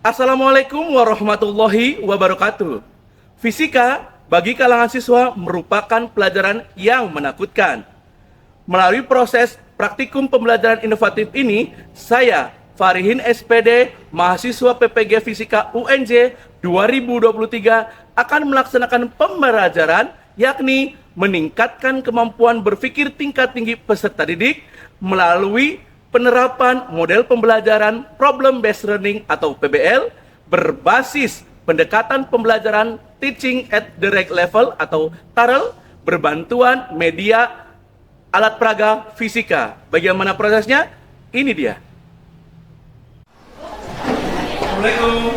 Assalamualaikum warahmatullahi wabarakatuh. Fisika bagi kalangan siswa merupakan pelajaran yang menakutkan. Melalui proses praktikum pembelajaran inovatif ini, saya, Farihin SPD, mahasiswa PPG Fisika UNJ 2023 akan melaksanakan pembelajaran yakni meningkatkan kemampuan berpikir tingkat tinggi peserta didik melalui penerapan model pembelajaran Problem Based Learning atau PBL berbasis pendekatan pembelajaran Teaching at the Right Level atau TARL berbantuan media alat peraga fisika. Bagaimana prosesnya? Ini dia. Assalamualaikum.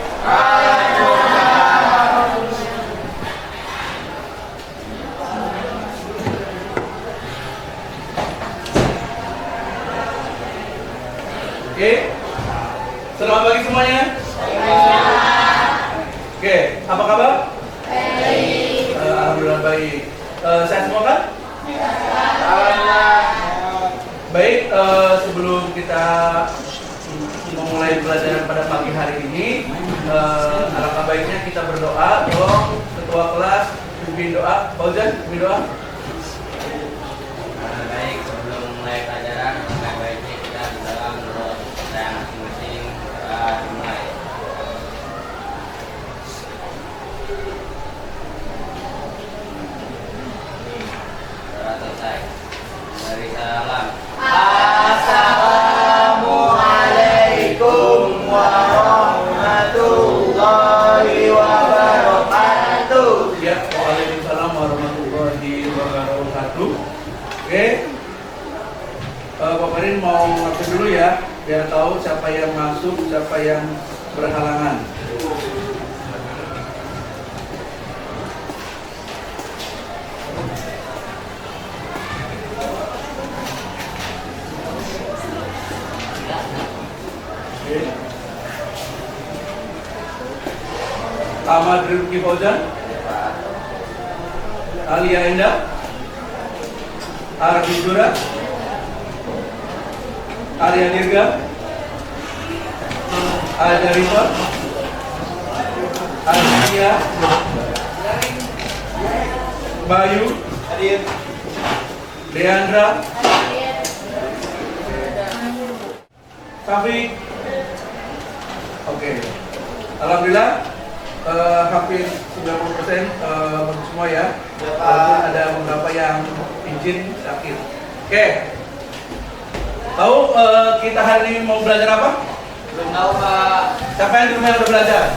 Oke, selamat pagi semuanya. Oke, apa kabar? Baik. Alhamdulillah baik. Sehat semua kan? Alhamdulillah. Baik, sebelum kita memulai pelajaran pada pagi hari ini, alangkah baiknya kita berdoa. Tolong ketua kelas pimpin doa. Fauzan, pimpin doa. Baik, sebelum mulai pelajaran, alangkah baiknya kita di dalam menurut saya masing-masing dimulai. Doa selesai. Dari salam. Assalamualaikum warahmatullahi wabarakatuh. Ya, waalaikumsalam warahmatullahi wabarakatuh. Oke, Pak Farin mau ngapain dulu ya, biar tahu siapa yang masuk, siapa yang berhalangan. Oke. Ahmad Rifki Fauzan, Alia Endah, Ardi Jura, Arya Dirga, Ada Rifat, Adia, Bayu, Deandra, Taufik. Oke, alhamdulillah hampir 90% bagus semua ya. Walaupun ada beberapa yang izin sakit. Oke, tahu kita hari ini mau belajar apa? Belum tahu, Pak. Siapa yang di rumah yang udah belajar?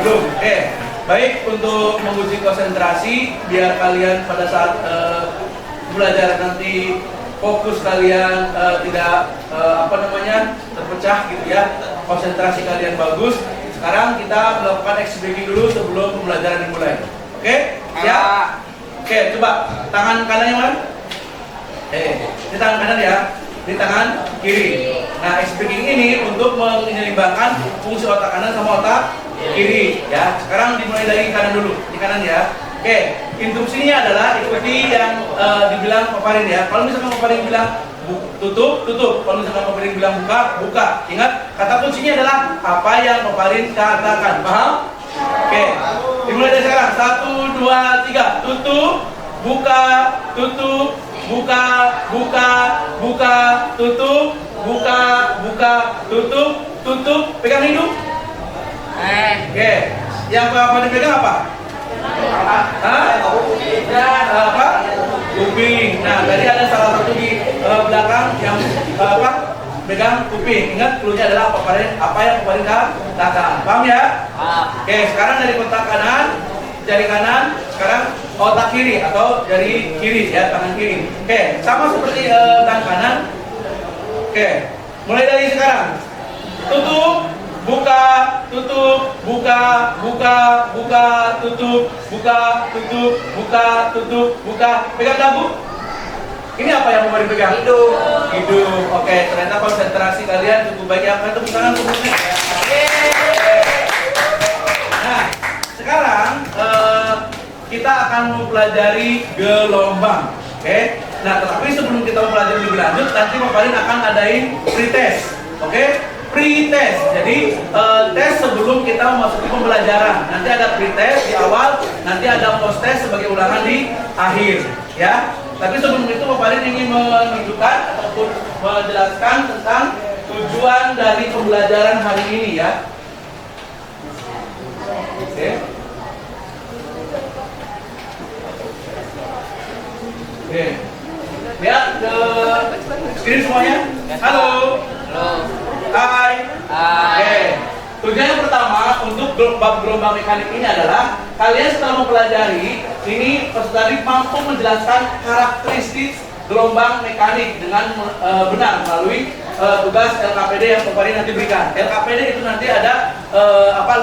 Belum. Oke, baik, untuk menguji konsentrasi biar kalian pada saat belajar nanti fokus kalian tidak terpecah gitu ya, konsentrasi kalian bagus. Sekarang kita melakukan XBG dulu sebelum pembelajaran dimulai. Oke? Siap? Oke, coba tangan kanannya mana? Ini tangan kanan ya, ini tangan kiri. Nah, XBG ini untuk menyeimbangkan fungsi otak kanan sama otak kiri ya. Sekarang dimulai dari kanan dulu, di kanan ya. Oke, instruksinya adalah ikuti yang dibilang Pak Farin ya. Kalau misalkan Pak Farin bilang tutup, tutup. Kalau misalkan Pak Farin bilang buka, buka. Ingat, kata kuncinya adalah apa yang Pak Farin katakan. Paham? Oke, dimulai dari sekarang. 1, 2, 3. Tutup, buka, tutup, buka, buka, buka, tutup, buka, buka, tutup, tutup. Pegang hidung. Oke, yang Pak Farin pegang apa? Apa? Kuping. Nah, tadi ada salah satu di belakang yang pegang kuping. Ingat, cluenya adalah apa yang Pak Farin katakan. Paham ya? Oke, sekarang dari kotak kanan, jari kanan, sekarang otak kiri atau jari kiri ya, tangan kiri. Oke, sama seperti tangan kanan. Oke, mulai dari sekarang. Tutup, buka, tutup, buka, buka, buka, tutup, buka, tutup, buka, tutup, buka. Pegang dagu. Ini apa yang mau dipegang? Hidung. Hidung. Oke, ternyata konsentrasi kalian cukup baik ya. Tepuk tangan untuknya. Nah, sekarang kita akan mempelajari gelombang. Oke. Nah, tetapi sebelum kita mempelajari lebih lanjut, nanti Pak Farin akan adain pretest. Oke. pre-test. Jadi tes sebelum kita memasuki pembelajaran. Nanti ada pre-test di awal, nanti ada post-test sebagai ulangan di akhir, ya. Tapi sebelum itu Bapak Rin ingin menunjukkan ataupun menjelaskan tentang tujuan dari pembelajaran hari ini, ya. Oke. Oke. Lihat ke screen semuanya. Halo. Halo. Hai. Hai. Oke. Tujuan yang pertama untuk bab gelombang mekanik ini adalah kalian setelah mempelajari ini peserta didik mampu menjelaskan karakteristik gelombang mekanik dengan benar melalui tugas LKPD yang Bapak Rin nanti berikan. LKPD itu nanti ada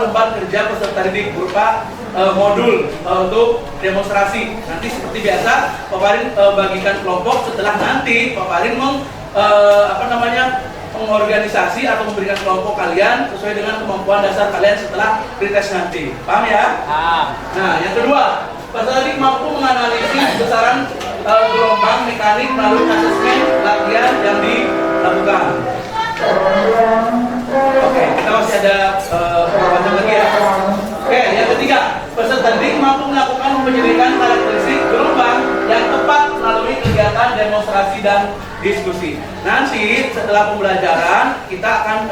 lembar kerja peserta didik berupa modul untuk demonstrasi. Nanti seperti biasa Bapak Rin bagikan kelompok setelah nanti Bapak Rin mengorganisasi atau memberikan kelompok kalian sesuai dengan kemampuan dasar kalian setelah pretest nanti. Paham ya? Nah, yang kedua, peserta didik mampu menganalisis besaran gelombang mekanik melalui asesmen latihan yang dilakukan. Oke, kita masih ada panjang lagi ya. Oke, yang ketiga, peserta didik mampu melakukan penyelidikan karakteristik gelombang yang tepat melalui kegiatan demonstrasi dan diskusi. Nanti setelah pembelajaran kita akan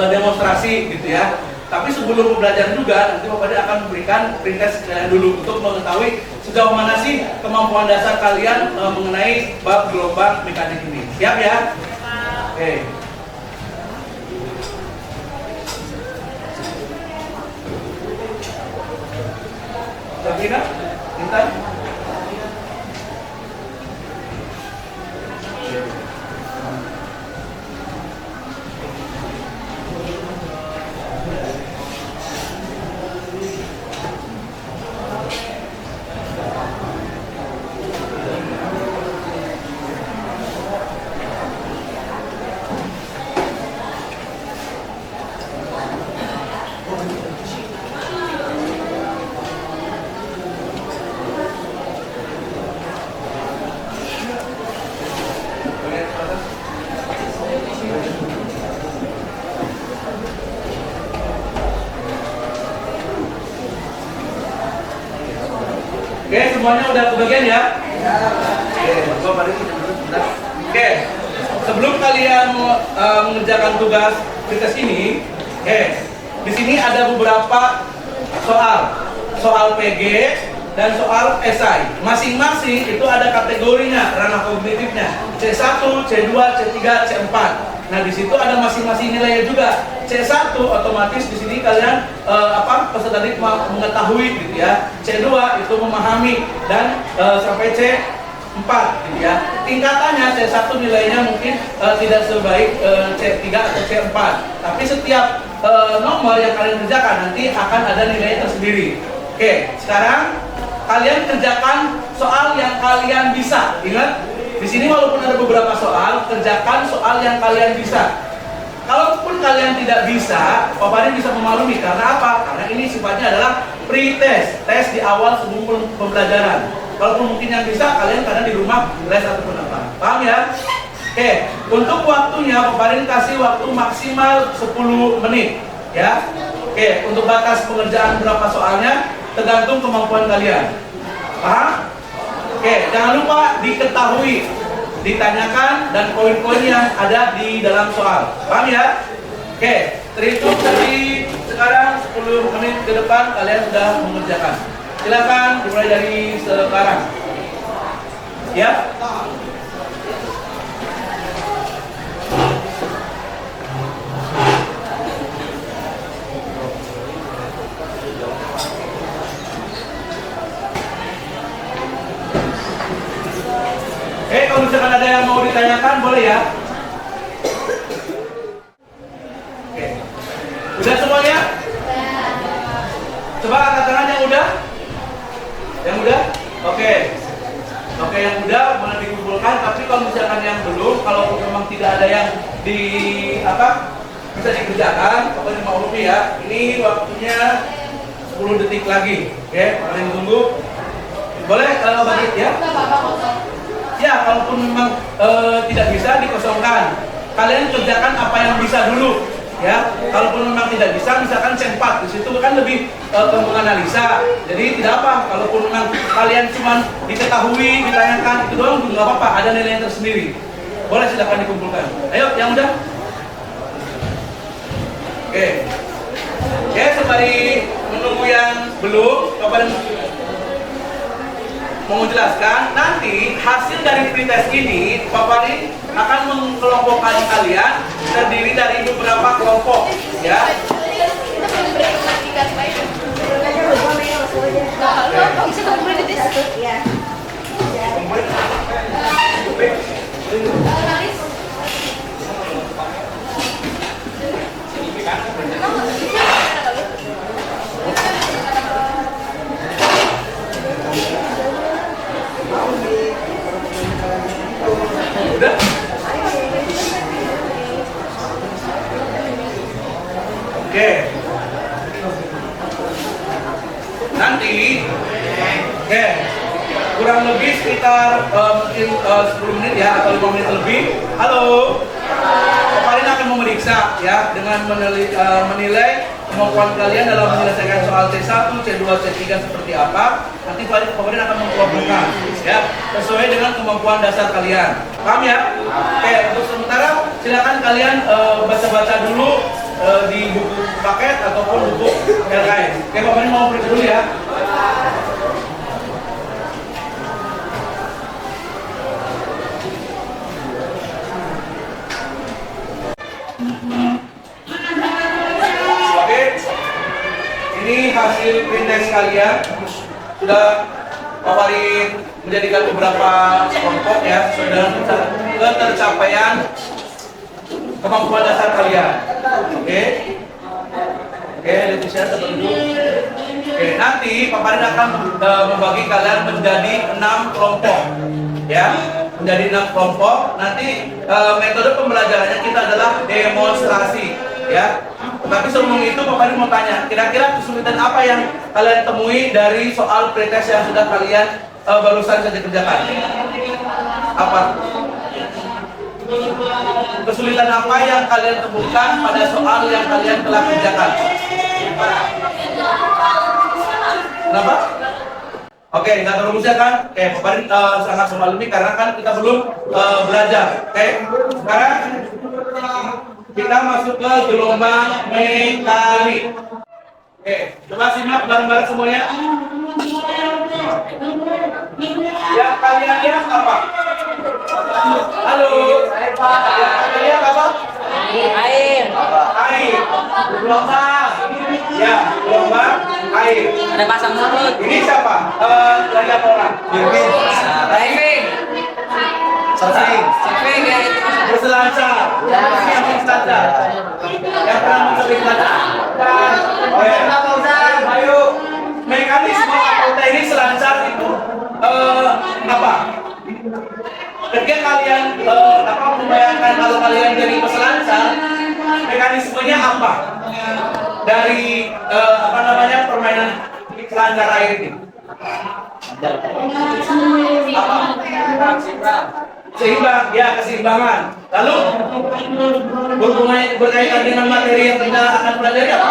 demonstrasi gitu ya. Tapi sebelum pembelajaran juga nanti Bapak akan memberikan pretest kalian dulu untuk mengetahui sejauh mana sih kemampuan dasar kalian mengenai bab gelombang mekanik ini. Siap ya? Oke. Sabina, Intan. Oke, semuanya udah kebagian ya? Oke, sebelum kalian mengerjakan tugas pretest ini, di sini ada beberapa soal PG dan soal esai. Masing-masing itu ada kategorinya, ranah kognitifnya. C1, C2, C3, C4. Nah, di situ ada masing-masing nilainya juga. C1 otomatis di sini kalian peserta didik mengetahui gitu ya. C2 itu memahami dan sampai C4 gitu ya. Tingkatannya C1 nilainya mungkin tidak sebaik C3 atau C4. Tapi setiap nomor yang kalian kerjakan nanti akan ada nilainya tersendiri. Oke, sekarang kalian kerjakan soal yang kalian bisa. Ingat, di sini walaupun ada beberapa soal, kerjakan soal yang kalian bisa. Kalaupun kalian tidak bisa, Bapak Rin bisa memaklumi. Karena apa? Karena ini sifatnya adalah pre-test, tes di awal sebelum pembelajaran. Kalaupun mungkin yang bisa, kalian kadang di rumah les ataupun apa. Paham ya? Oke, untuk waktunya Bapak Rin kasih waktu maksimal 10 menit, ya. Oke, untuk batas pengerjaan berapa soalnya tergantung kemampuan kalian. Paham? Oke, jangan lupa diketahui, ditanyakan dan poin-poin yang ada di dalam soal. Paham ya? Oke, terhitung dari sekarang 10 menit ke depan kalian sudah mengerjakan. Silakan dimulai dari sekarang. Ya? Kalau misalkan ada yang mau ditanyakan, boleh ya? Oke. Udah semuanya? Coba angkat tangan yang udah? Yang udah? Oke. Oke, yang udah boleh dikumpulkan. Tapi kalau misalkan yang belum, kalau memang tidak ada yang bisa dikerjakan, pokoknya dimaklumi ya. Ini waktunya 10 detik lagi. Oke, kalian tunggu. Boleh kalau bagi ya? Ya, kalaupun memang tidak bisa dikosongkan. kalian kerjakan apa yang bisa dulu. Ya, kalaupun memang tidak bisa, misalkan C4, di situ kan lebih ke analisa. Jadi tidak apa, kalaupun memang kalian cuma diketahui, ditanyakan itu doang, nggak apa-apa, ada nilai yang tersendiri. Boleh silakan dikumpulkan. Ayo, yang udah. Oke. Ya, sembari menunggu yang belum, kapan mau menjelaskan, nanti hasil dari pretest ini, Bapak ini akan mengelompokkan kalian terdiri dari beberapa kelompok, ya. Udah? Oke. Nanti, oke, kurang lebih sekitar mungkin 10 menit ya atau 5 menit lebih. Halo. Kemarin akan memeriksa ya dengan menilai kemampuan kalian dalam menyelesaikan soal C1, C2, C3 seperti apa. Nanti kemarin akan mengkelompokkan ya sesuai dengan kemampuan dasar kalian. Paham ya? Oke, untuk sementara silakan kalian baca-baca dulu di buku paket ataupun buku LKS. Oke, Bapak mau pergi dulu ya. Oke, ini hasil pretest kalian sudah Bapak menjadikan beberapa kelompok ya sesuai dengan ketercapaian kemampuan dasar kalian. Oke, Leticia tertentu. Oke, nanti Paparin akan membagi kalian menjadi 6 kelompok, ya, menjadi 6 kelompok. Nanti metode pembelajarannya kita adalah demonstrasi, ya. Tapi sebelum itu Paparin mau tanya, kira-kira kesulitan apa yang kalian temui dari soal pretest yang sudah kalian barusan saja kerjakan? Apa? Kesulitan apa yang kalian temukan pada soal yang kalian telah kerjakan? Kenapa? Oke, nggak tahu rumusnya kan? Oke, Paparin sangat memaklumi karena kan kita belum belajar. Oke, sekarang kita masuk ke gelombang mekanik. Oke, coba simak bareng-bareng semuanya. Yang kalian lihat apa? Halo. Yang kalian lihat apa? Air. Air. Gelombang. Ya, gelombang air. Ada pasang surut. Ini siapa? Lagi apa orang? Diving. Surfing. Surfing ya itu. Berselancar. Yang berselancar. Yang pernah berselancar. Oh ya. Ayo. Mekanisme atau teknik selancar itu apa? Ketika kalian membayangkan kalau kalian jadi peselancar, mekanismenya apa? Dari permainan selancar air ini? Apa? Seimbang, ya, keseimbangan. Lalu berkaitan dengan materi yang kita akan pelajari apa?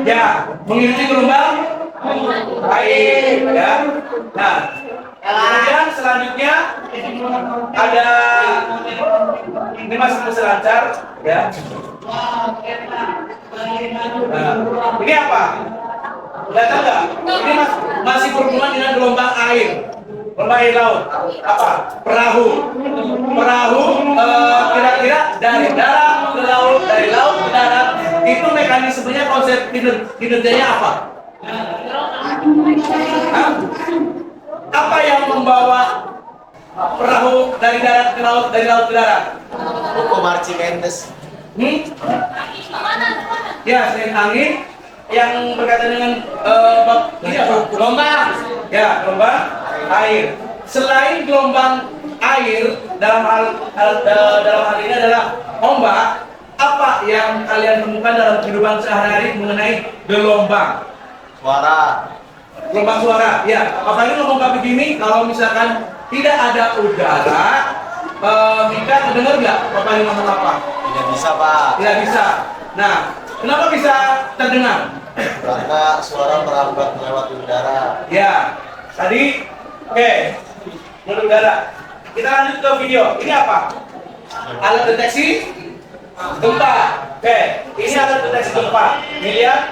Ya, mengikuti gelombang air, ya. Nah, kemudian selanjutnya ada ini masih selancar, ya. Nah, ini apa? Udah tahu nggak? Ini masih berhubungan dengan gelombang air. Gelombang air laut. Apa? Perahu. Perahu kira-kira dari darat ke laut, dari laut ke darat. Itu mekanismenya, konsep kinerjanya apa? Hah? Apa yang membawa perahu dari darat ke laut, dari laut ke darat? Hukum Archimedes. Ya, selain angin yang berkaitan dengan gelombang. Ya, gelombang air. Selain gelombang air, dalam hal ini adalah ombak. Apa yang kalian temukan dalam kehidupan sehari-hari mengenai gelombang? Suara. Gelombang suara, ya. Apalagi ngomong kayak begini, kalau misalkan tidak ada udara, Mika kedenger nggak Bapak ini ngomong apa? Tidak bisa, Pak. Tidak bisa. Nah, kenapa bisa terdengar? Karena suara merambat melewati udara. Ya, tadi, oke, menurut udara. Kita lanjut ke video. Ini apa? Alat deteksi gempa. Oke, ini alat deteksi gempa. Ini lihat.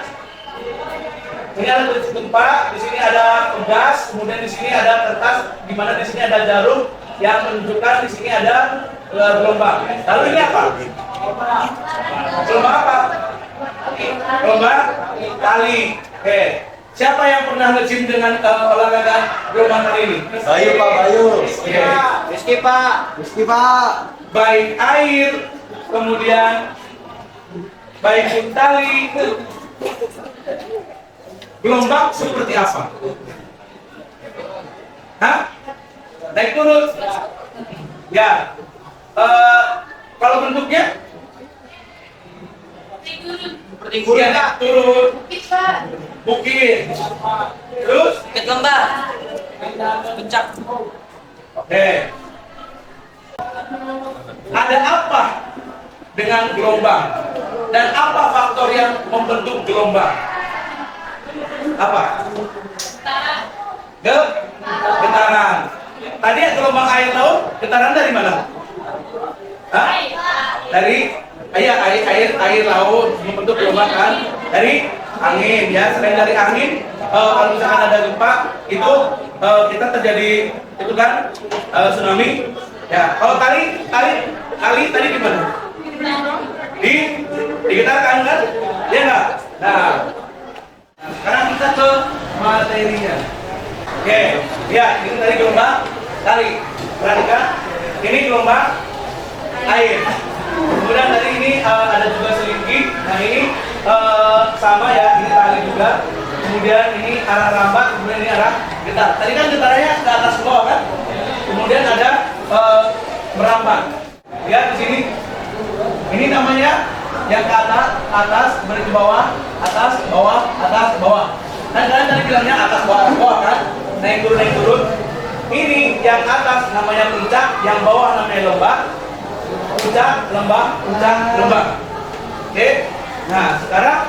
Ini alat deteksi gempa. Di sini ada gas, kemudian di sini ada kertas, di mana di sini ada jarum yang menunjukkan di sini ada gelombang. Lalu ini apa? Gelombang apa? Gelombang tali. Oke. Siapa yang pernah nge-gym dengan olahraga gelombang tali ini? Bayu, Pak, Bayu. Oke. Rizky, Pak. Rizky, Pak. Baik air, kemudian baik tali. Gelombang seperti apa? Hah? Naik turun? Ya. Kalau bentuknya? Seperti Ya, turun. Bukit. Terus? bukit lembah, puncak. Oke. Ada apa dengan gelombang? Dan apa faktor yang membentuk gelombang? Apa? Getaran. Tadi gelombang air laut, getaran dari mana? Hah? Dari air laut membentuk gelombang kan? Dari angin ya. Selain dari angin, kalau misalkan ada gempa itu kita terjadi itu kan tsunami. Ya. Kalau tali tadi di mana? Digetarkan kan? Iya nggak? Nah, sekarang kita ke materinya. Oke, ya ini tadi gelombang tali. Perhatikan, ini gelombang air. Kemudian tadi ini ada juga selingki. Nah ini sama ya, ini tali juga. Kemudian ini arah rambat, kemudian ini arah getar. Tadi kan getarannya ke atas ke bawah kan? Kemudian ada merambat. Lihat di sini. Ini namanya yang ke atas, kemudian ke bawah, atas, bawah, atas, bawah. Dan kalian tadi bilangnya atas, bawah kan? Naik turun. Ini yang atas namanya puncak, yang bawah namanya lembah. Puncak, lembah, puncak, lembah. Oke? Nah, sekarang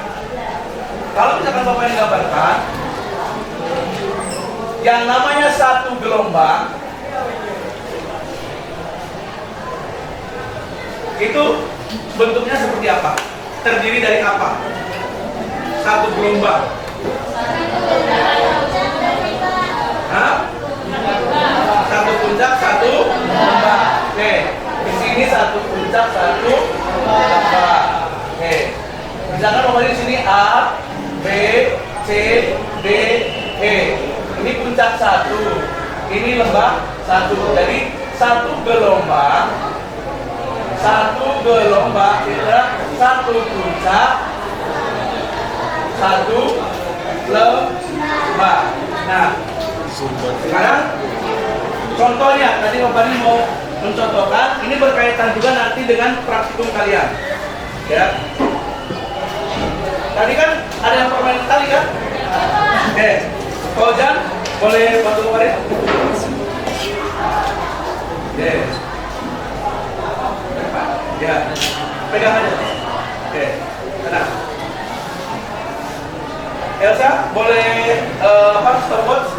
kalau misalkan Bapak ini gambarkan, yang namanya satu gelombang itu bentuknya seperti apa? Terdiri dari apa? Satu gelombang. Hah? Satu puncak, satu lembah. Oke. Di sini satu puncak, satu lembah. Oke. Misalkan nomor di sini A, B, C, D, E. Ini puncak satu. Ini lembah satu. Jadi satu gelombang itu satu puncak, satu lembah. Nah, sekarang contohnya tadi Bapak ini mau mencontohkan, ini berkaitan juga nanti dengan praktikum kalian. Ya. Tadi kan ada yang permainan tali kan? Oke. Fauzan, boleh bantu kemarin? Oke. Ya, pegang aja. Oke, tenang. Elsa, boleh stopwatch?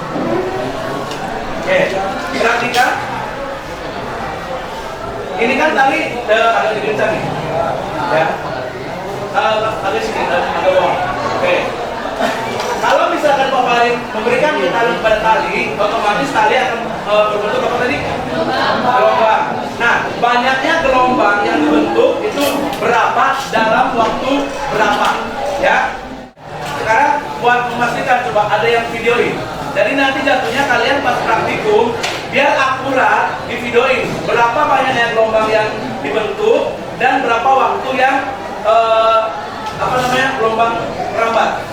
Oke, perhatikan. Ini kan tali agak dikencang nih, ya. Agak sini, agak bawah. Oke. Kalau misalkan Bapak memberikan tekanan pada tali, otomatis tali akan berbentuk apa tadi? Gelombang. Nah, banyaknya gelombang yang dibentuk itu berapa dalam waktu berapa? Ya. Sekarang buat memastikan coba ada yang videoin. Jadi nanti jatuhnya kalian pas praktikum biar akurat di videoin berapa banyaknya gelombang yang dibentuk dan berapa waktu yang gelombang merambat.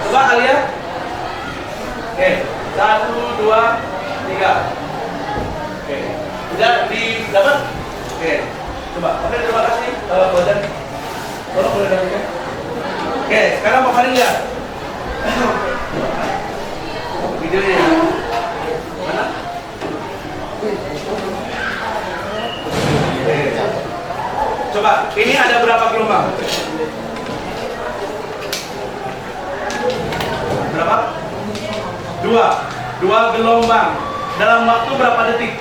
Coba kalian. Oke, 1, 2, 3. Oke, udah didapat? Oke, coba. Oke, terima kasih Bodan. Tolong boleh dapatkan. Oke, sekarang Pak Fadil lihat videonya. Mana? Coba, ini ada berapa gelombang? Berapa? Dua gelombang. Dalam waktu berapa detik?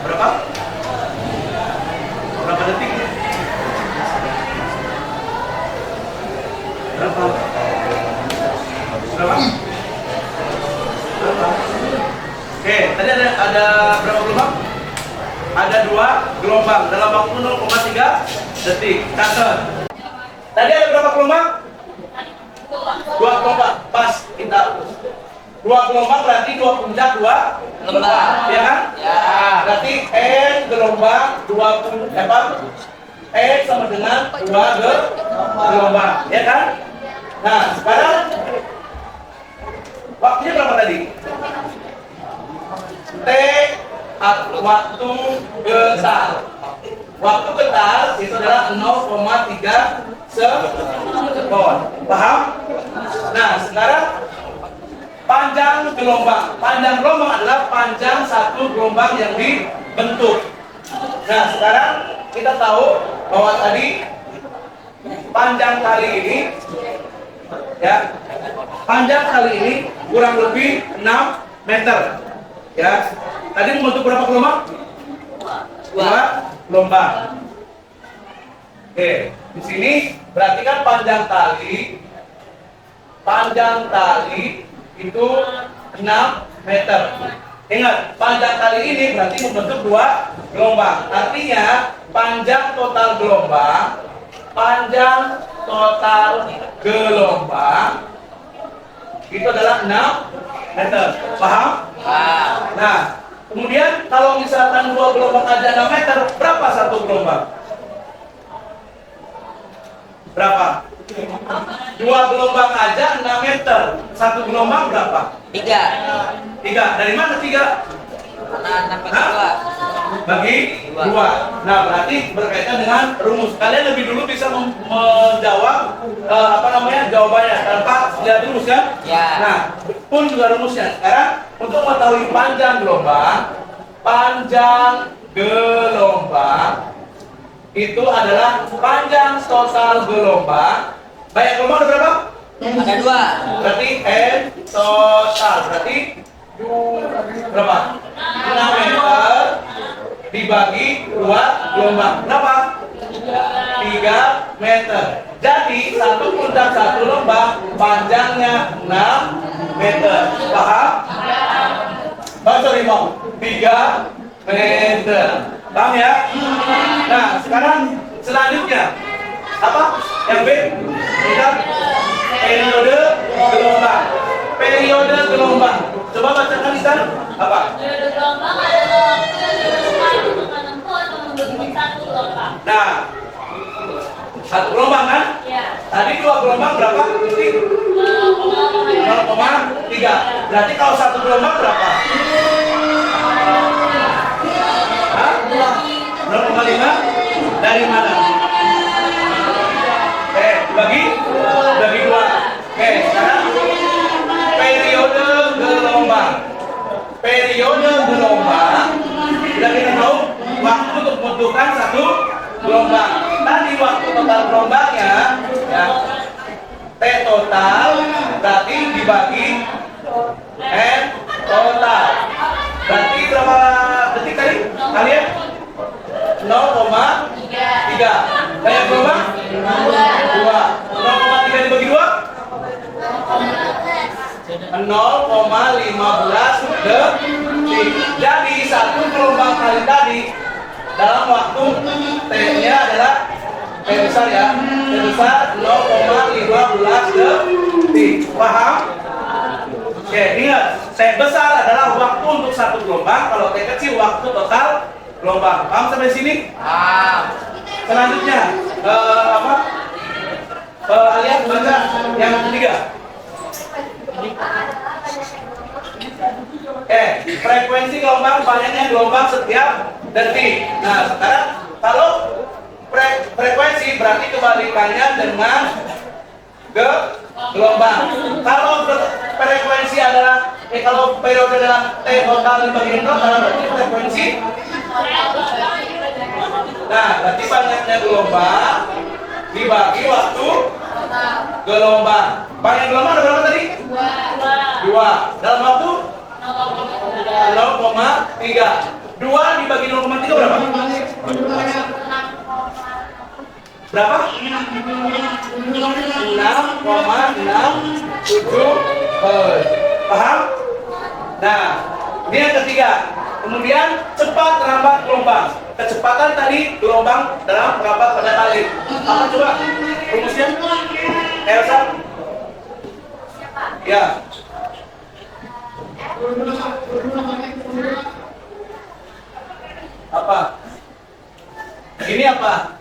Berapa? Berapa detik? Berapa? Berapa? Berapa? Oke, tadi ada berapa gelombang? Ada 2 gelombang dalam waktu 0,3 detik. Catat. Tadi ada berapa gelombang? 2 gelombang. Pas kita 2 gelombang berarti 2 puncak 2 gelombang, ya kan? Ya. Berarti N gelombang 2 N sama dengan 2 gelombang, ya kan? Nah, sekarang waktunya berapa tadi? T waktu getar. Waktu getar itu adalah 0,3 sekon. Paham? Nah, sekarang panjang gelombang. Panjang gelombang adalah panjang satu gelombang yang dibentuk. Nah, sekarang kita tahu bahwa tadi panjang kali ini, ya, panjang kali ini kurang lebih 6 meter. Ya, tadi membentuk berapa gelombang? 2 gelombang. Oke, di sini berarti kan panjang tali itu 6 meter. Ingat, panjang tali ini berarti membentuk 2 gelombang. Artinya panjang total gelombang itu adalah 6 meter. Paham? Nah, kemudian kalau misalkan 2 gelombang aja 6 meter, berapa satu gelombang? Berapa? 2 gelombang aja 6 meter. Satu gelombang berapa? 3. Dari mana 3? Bagi 2. Nah, berarti berkaitan dengan rumus. Kalian lebih dulu bisa menjawab jawabannya tanpa lihat rumus kan? Ya. Nah, pun juga rumusnya. Sekarang untuk mengetahui panjang gelombang itu adalah panjang total gelombang. Banyak gelombang ada berapa? Ada 2. Berarti N total berarti berapa? 6 meter dibagi 2 gelombang. Berapa? 3 meter. Jadi satu puncak satu lembah panjangnya 6 meter. Paham? Sorry, 3 meter. Paham ya? Nah, sekarang selanjutnya apa? Yang B kita periode gelombang. Coba bacakan di sana. Apa? Periode gelombang adalah waktu yang dibutuhkan untuk menempuh atau membentuk satu gelombang. Nah, satu gelombang kan? Ya. Tadi 2 gelombang berapa detik? 0,3. Berarti kalau satu gelombang berapa? Hah? 0,5? Dari mana? Bagi 2. Sekarang periode gelombang sudah kita tahu waktu untuk membentukkan satu gelombang. Tadi waktu total gelombangnya ya, T total berarti dibagi N total. Berarti berapa detik tadi kalian? 0,3. Banyak gelombang? 2. 0,3 dibagi 2? 0,15 detik. Jadi satu gelombang kali tadi dalam waktu T-nya adalah T besar ya. T besar 0,15 detik. Paham? Oke, ingat, T besar adalah waktu untuk satu gelombang, kalau T kecil waktu total gelombang. Paham sampai sini? Selanjutnya alias baca yang ketiga. Frekuensi gelombang, banyaknya gelombang setiap detik. Nah, sekarang kalau frekuensi berarti kebalikannya dengan gelombang. Kalau frekuensi adalah kalau periode adalah T total dibagi N total, berarti frekuensi Nah, berarti banyaknya gelombang dibagi waktu gelombang. Banyak gelombang ada berapa tadi? 2. Dalam waktu 0,3. 2 dibagi 0,3 berapa? Berapa? 6,67 Hz. Paham? Nah, ini yang ketiga. Kemudian cepat lambat gelombang. Kecepatan tadi gelombang dalam merambat pada kali. Apa coba rumusnya? Elsa? Ya. Apa? Ini apa?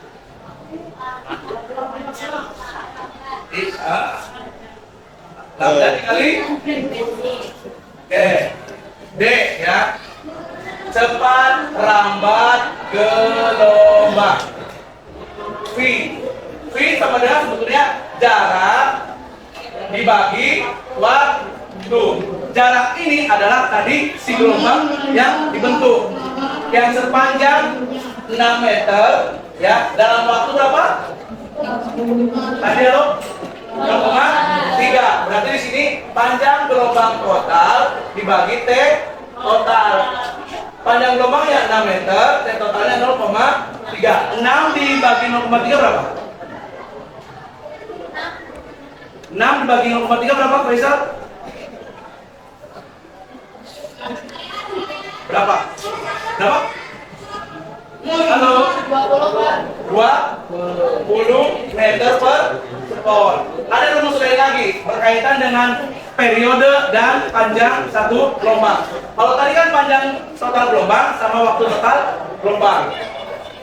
Lambda dikali D ya. Cepat rambat gelombang. V sama dengan sebetulnya jarak dibagi waktu. Jarak ini adalah tadi si gelombang yang dibentuk, yang sepanjang 6 meter ya, dalam waktu berapa? Tadi halo? 0,3. Berarti di sini panjang gelombang total dibagi T total. Panjang gelombangnya 6 meter, T totalnya 0,3. 6 dibagi 0,3 berapa? 6 dibagi 0,3 berapa, Faisal? Berapa? Berapa? Halo? 20 meter per sekon. Ada rumus lain lagi berkaitan dengan periode dan panjang satu gelombang. Kalau tadi kan panjang total gelombang sama waktu total gelombang.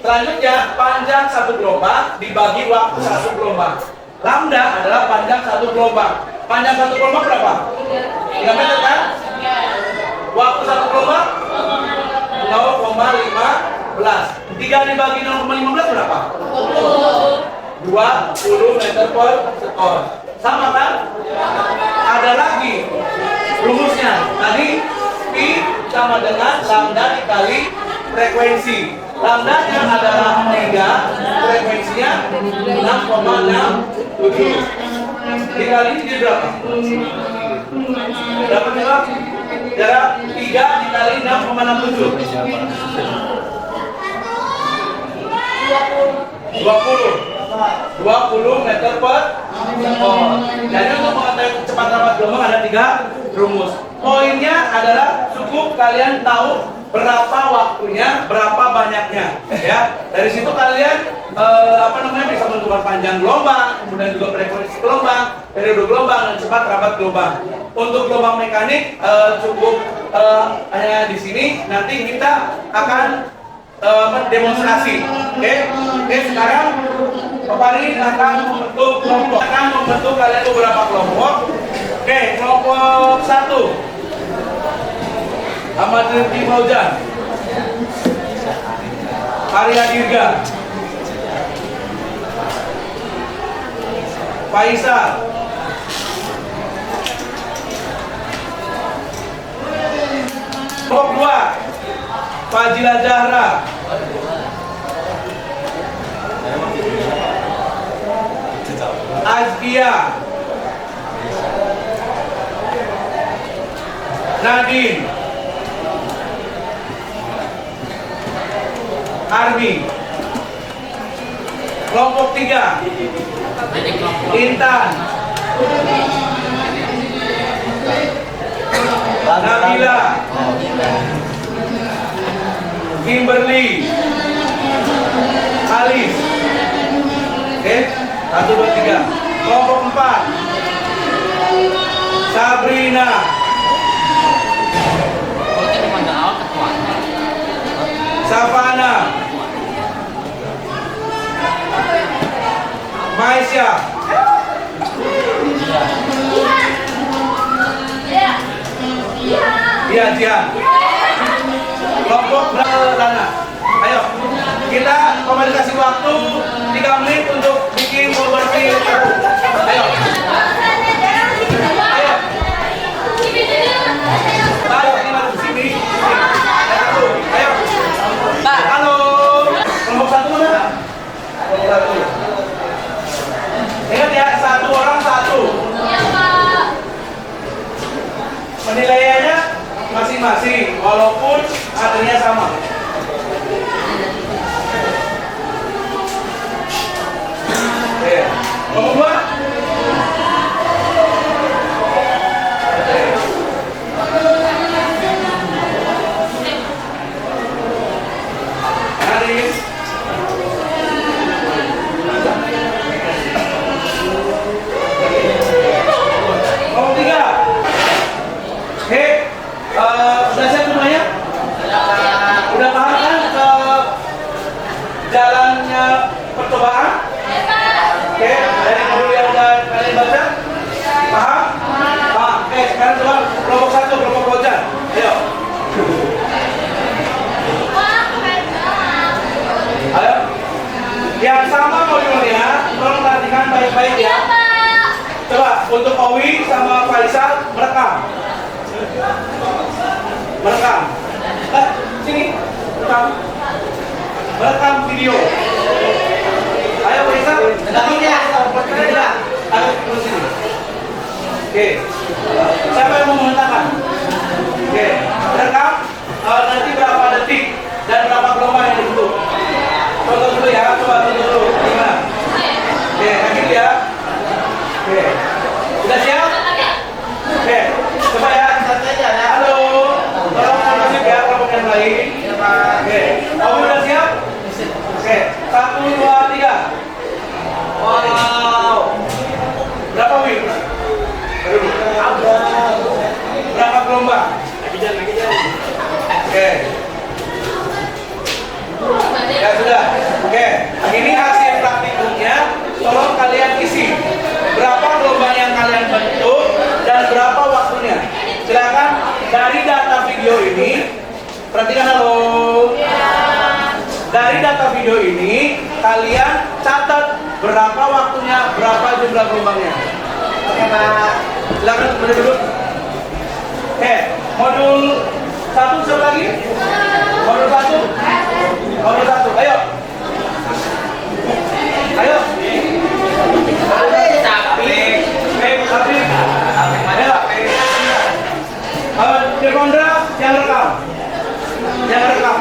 Selanjutnya panjang satu gelombang dibagi waktu satu gelombang. Lambda adalah panjang satu gelombang. Panjang satu gelombang berapa? 3 meter kan? Waktu satu gelombang 0,15. 3 dibagi 0,15 berapa? 20 meter per sekon. Sama kan? Ada lagi rumusnya. Tadi Pi sama dengan lambda dikali frekuensi. Lambdanya adalah 3, frekuensinya 6,67. Dikali ini jadi berapa? Dapat berapa? Jarak 3 dikali 6,67. 20 meter per sekon. Jadi untuk mengetahui kecepatan rambat gelombang ada 3 rumus. Poinnya adalah cukup kalian tahu berapa waktunya, berapa banyaknya, ya. Dari situ kalian bisa menentukan panjang gelombang, kemudian juga frekuensi gelombang, periode gelombang, dan cepat rambat gelombang. Untuk gelombang mekanik cukup hanya di sini. Nanti kita akan mendemonstrasi. Oke, sekarang Bapak ini akan membentuk kelompok. Akan membentuk kalian beberapa kelompok. Oke, kelompok 1. Ahmad Rifki Maujan, Arya Dirga, Faisal, kelompok 2. Fajila Zahra, Azkia, Nadine, Armi. Kelompok 3. Intan, Nabila, Kimberly, Alis. Oke, 1, 2, 3. Kelompok 4. Sabrina, Savana, Maisha, iya Jihan. Kelompok Dana. Ayo, kita kasih waktu 3 menit untuk bikin bersih. Ayo. Ayo, ini masuk sini. Ayo. Halo. Kelompok 1 percobaan? Oke, dari modul yang udah kalian baca? Paham? Paham. Oke, sekarang coba kelompok 1, kelompok Rojan. Ayo. Ayo. Yang sama modulnya, tolong perhatikan baik-baik ya. Coba untuk Owi sama Faisal merekam. Merekam. Sini. Merekam. Merekam video. Ayo Faisal. Ayo terus sini. Oke. Siapa yang mau mengatakan? Oke. Merekam nanti berapa detik dan berapa gelombang yang dibentuk. Contoh dulu ya, coba contoh dulu. Gimana? Oke, lanjut ya. Oke. Udah siap? Oke. Coba ya, halo. Tolong masuk ya kelompok yang lain. Oke. Kamu udah siap? Oke. 1, 2, 3. Wow. Berapa wing? Berapa gelombang? Oke. Ya sudah. Oke. Ini hasil praktikumnya. Tolong kalian isi. Berapa gelombang yang kalian bentuk dan berapa waktunya? Silakan dari data video ini. Perhatikan halo. Dari data video ini kalian catat berapa waktunya, berapa jumlah gelombangnya. Oke Pak. Silakan berdiri dulu. Oke. Modul 1 siapa lagi? Modul 1. Modul 1. Ayo. Ayo. Dirkondra yang rekam. Yang rekam.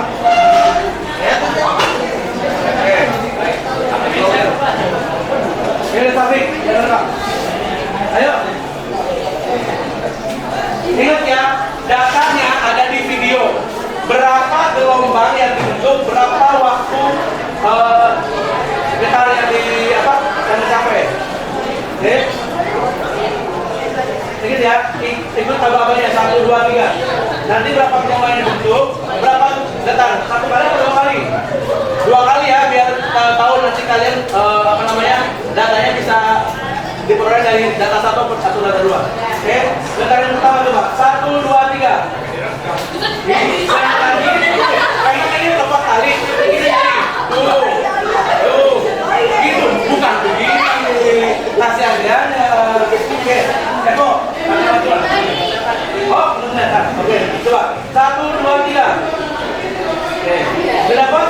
Oke. Ini Taufik yang rekam. Ayo. Ingat ya, datanya ada di video. Berapa gelombang yang dibentuk, berapa waktu getar yang yang dicapai. Oke. Sedikit ya, ikut abang-abangnya 1, 2, 3. Nanti berapa gelombang yang dibentuk, berapa getar? 1 kali atau 2 kali? 2 kali ya, biar tahu nanti kalian datanya bisa diperoleh dari data 1 per 1 data 2. Oke, getar yang pertama coba. 1, 2, 3. Ini lagi. Kayaknya ini berapa kali? Ini. Tuh. Gitu, bukan begini. Kasih aja. Oke, Eko. Oh, belum kelihatan. Oke, coba. 1, 2, 3. Oke, udah dapat?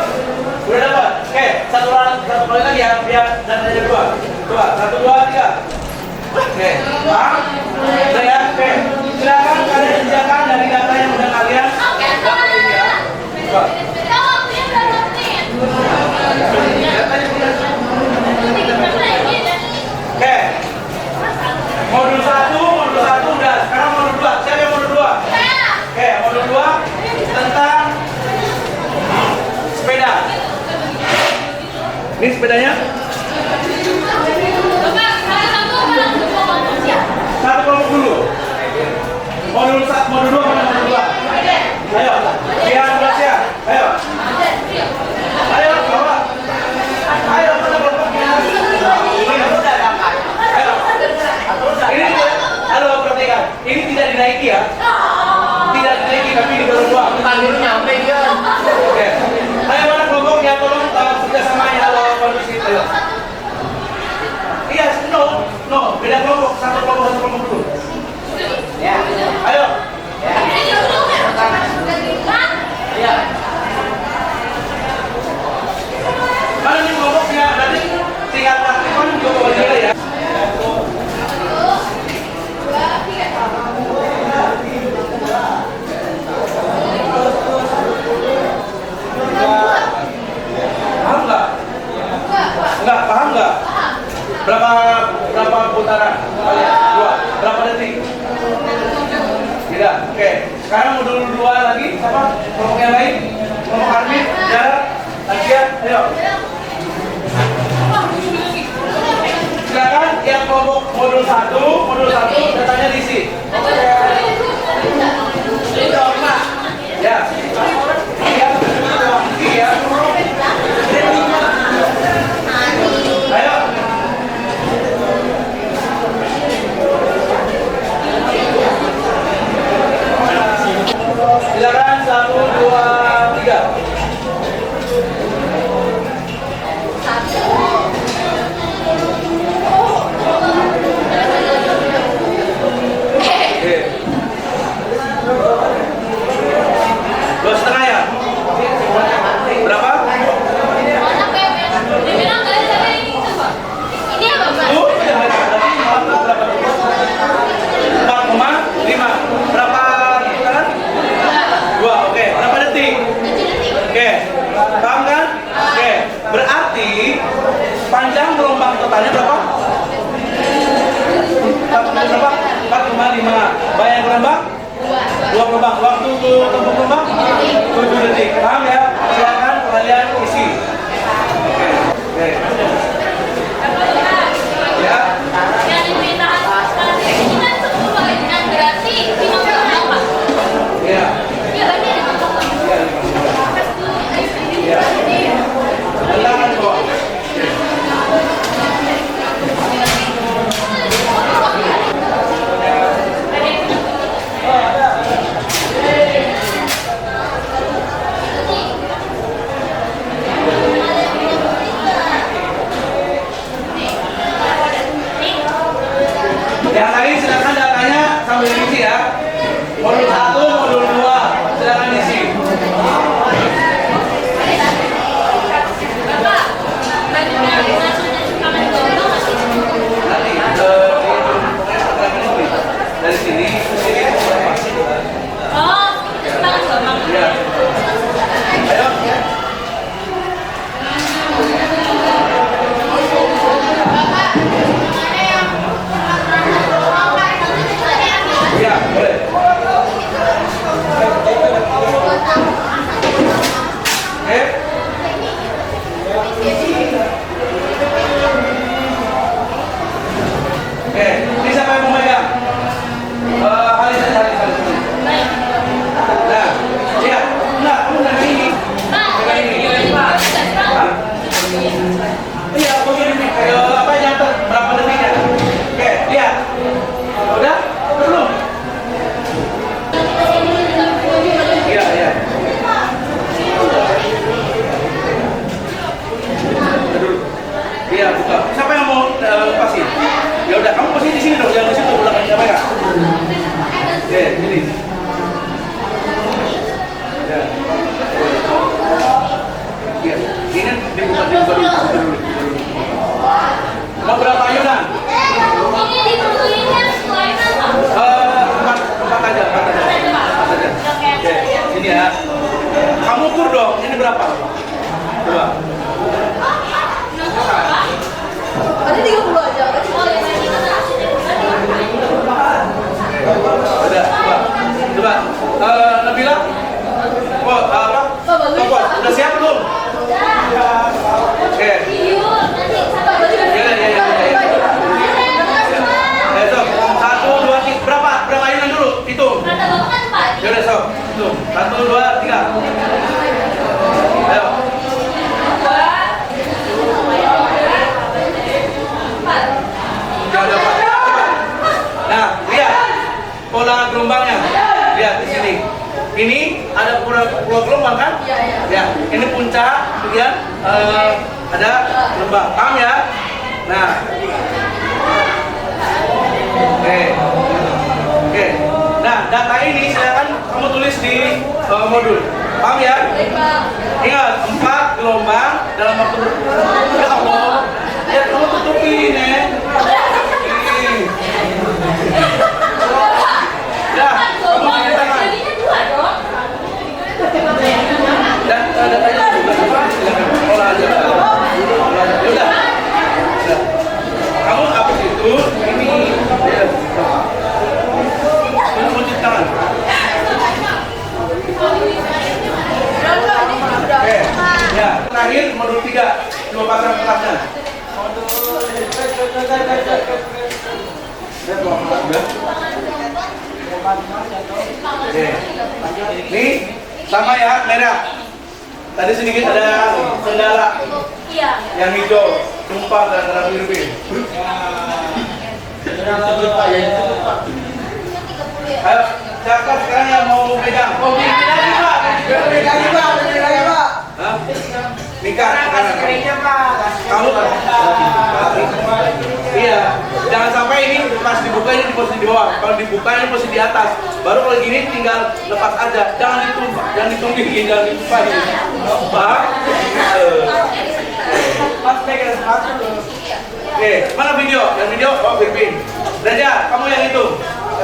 Udah dapat. Oke, satu kali lagi ya, biar datanya keluar. Coba, 1, 2, 3. Oke, paham? Udah ya? Oke, silakan kalian kerjakan dari data yang udah kalian dapat ini ya. Coba. Oke. Modul 1 udah. Sekarang modul 2. Siapa yang modul 2? Oke, modul 2 tentang sepeda. Ini sepedanya? Satu kelompok dulu. Modul 2 mana modul 2? Ayo. Biar siap. Ayo. Ayo, bawa. Ayo, mana kelompoknya? Ini halo perhatikan. Ini tidak dinaiki ya. Tidak dinaiki tapi didorong doang. Tanggul nyampe dia. Oke. Ayo mana kelompoknya? Tolong kerjasama ya halo kondisi. Ayo. Iya, no. Beda kelompok. Satu kelompok dulu. Ya. Ayo. Ya. Iya. Mana nih kelompoknya? Nanti tinggal praktikkan juga boleh ya. Paham nggak? Nggak paham nggak? Berapa putaran? Kalian 2. Berapa detik? Tidak. Oke. Sekarang modul 2 lagi. Siapa? Kelompok yang lain? Kelompok Armin, Jarak, Asia. Ayo. Silakan yang kelompok modul 1 datanya diisi. Ya. Iya. Panjang gelombang totalnya berapa? 4 berapa? 4,5. Bayang gelombang? 2 gelombang. Waktu tempuh gelombang? 7 detik. Paham ya? Silakan kalian isi. Oke. Ya. Yang diminta sekarang ini kan 10 kan berarti 50 Pak. Ya. Ya berarti ada 50. Ya. Tangan di bawah. Yang lain silakan datanya sambil diisi ya. Modul 1, modul 2, silakan diisi. Bapak, bagaimana maksudnya kamar gondong masih? Nanti dari sini ke sini. Oh, sekarang gampang. Ya. Ayo. Ya, boleh. Ini siapa yang mau megang? Halis. Baik. Nah, lihat. Enggak, kamu dari ini. Pak, Pegang ini. Pak. Iya, bagian ini. Apa yang berapa detiknya? Oke, lihat. Udah? Belum? Iya. Iya, buka. Siapa yang mau lepasin? Ya udah, kamu posisi di sini dong, jangan di situ, belakang siapa ya? Oke, ini. Ya. Iya, ini dibuka dulu. Mau berapa ayunan? Ini ditentuinnya sesuai apa? Empat aja. Oke, sini ya. Kamu ukur dong, ini berapa? 2. Berarti 30 aja. Oh, ya berarti kita Udah, coba. Nabila? Oh, apa? Udah siap belum? Oke. Ya. Sob. 1, 2, 3. Berapa ayunan dulu? Hitung. Kata Bapak kan Pak. Ya udah, Sob. Hitung. 1, 2, 3. Ayo. Nah, lihat pola gelombangnya. Lihat di sini. Ini ada pola gelombang kan? Iya. Ya, ini puncak, kemudian ada gelombang. Paham ya? Nah. Oke. Nah, data ini silakan kamu tulis di modul. Paham ya? Ingat, 4 gelombang dalam waktu ya Allah. Ya kamu tutupin ya. Ya, kamu pakai tangan. Jadinya 2 dong. Dan datanya juga silakan olah aja. Ya udah. Kamu hapus itu, ini ya. Kunci tangan. Oke. Ya, terakhir modul 3. Coba pasang kertasnya. Oke. Ini sama ya, merah. Tadi sedikit ada kendala Iya. yang hijau, tumpah gara-gara biru. Ayo, siapa sekarang yang mau pegang? Oh, bikin lagi Pak. Hah? Mika, kamu iya, jangan sampai ini pas dibuka ini di posisi di bawah. Kalau dibuka ini posisi di atas. Baru kalau gini tinggal lepas aja. Jangan ditumpah, jangan ditunggingin, jangan ditumpahin. Paham? Oke, mana video? Yang video, oh Firpin. Raja, kamu yang itu.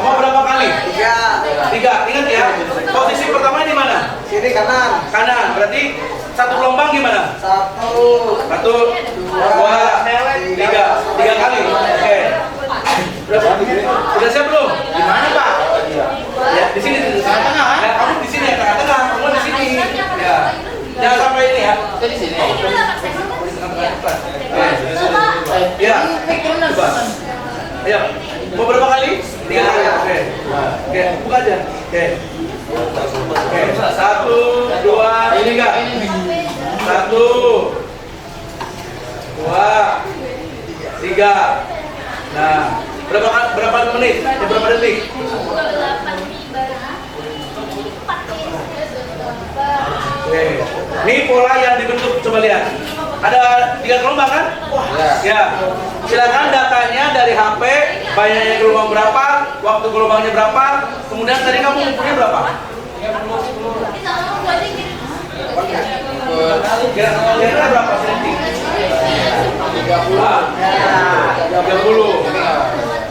Mau berapa kali? 3. Ingat ya. Posisi pertama di mana? Sini kanan. Kanan. Berarti satu gelombang gimana? 1, 1, 2, Ya, coba. Ayo, mau berapa kali? 3 kali. Oke, buka aja. Oke. Oke, 1, 2, 3. 1, 2, 3. Nah, berapa menit? Berapa detik? Oke. Ini pola yang dibentuk, coba lihat. Ada 3 gelombang kan? Wah, ya. Silakan datanya dari HP, banyaknya gelombang berapa, waktu gelombangnya berapa, kemudian tadi kamu ngumpulnya berapa? Kira-kira berapa senti? 30.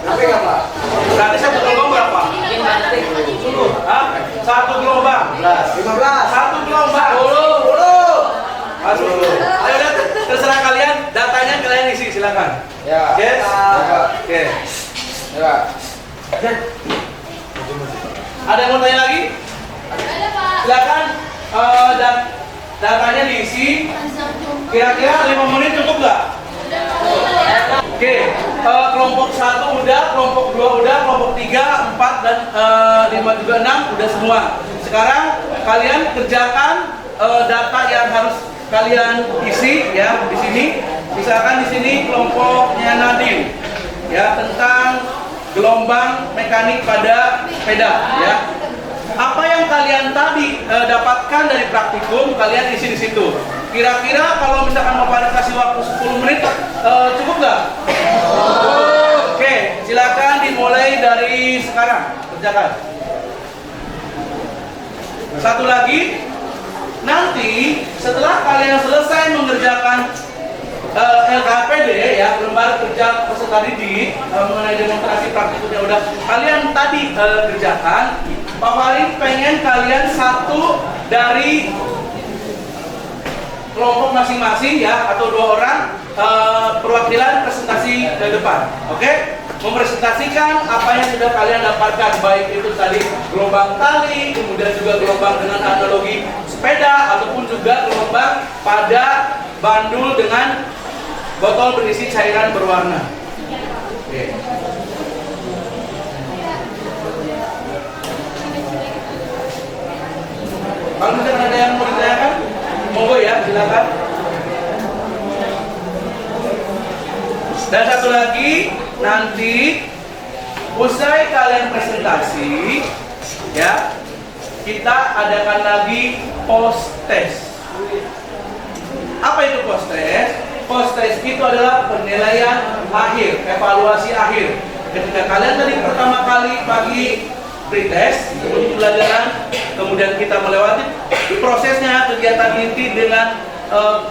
Tapi apa? Berarti satu gelombang berapa? Hah? Satu gelombang. 15. Satu gelombang. 10. Ayo lihat, terserah kalian, datanya kalian isi, silakan. Ya. Yes. Oke. Ya. Ada yang mau tanya lagi? Silakan. Datanya diisi. Kira-kira 5 menit cukup nggak? Oke. Kelompok 1 udah, kelompok 2 udah, kelompok 3, 4 dan 5 juga 6 udah semua. Sekarang kalian kerjakan data yang harus kalian isi ya di sini. Misalkan di sini kelompoknya Nadine ya tentang gelombang mekanik pada sepeda ya. Apa yang kalian tadi dapatkan dari praktikum kalian isi di situ. Kira-kira kalau misalkan Bapak kasih waktu 10 menit cukup nggak? Oke, silakan dimulai dari sekarang kerjakan. Satu lagi, nanti setelah kalian selesai mengerjakan LKPD ya, lembar kerja peserta didik mengenai demonstrasi praktikumnya udah kalian tadi kerjakan. Pak Farid pengen kalian satu dari kelompok masing-masing ya atau 2 orang perwakilan presentasi ke depan, oke? Mempresentasikan apa yang sudah kalian dapatkan, baik itu tadi gelombang tali, kemudian juga gelombang dengan analogi sepeda ataupun juga gelombang pada bandul dengan botol berisi cairan berwarna. Oke. Kalau misalkan ada yang mau ditanyakan, monggo ya, silakan. Dan satu lagi, nanti usai kalian presentasi, ya, kita adakan lagi post test. Apa itu post test? Post test itu adalah penilaian akhir, evaluasi akhir. Ketika kalian tadi pertama kali pagi pretest untuk pelajaran, kemudian kita melewati prosesnya kegiatan inti dengan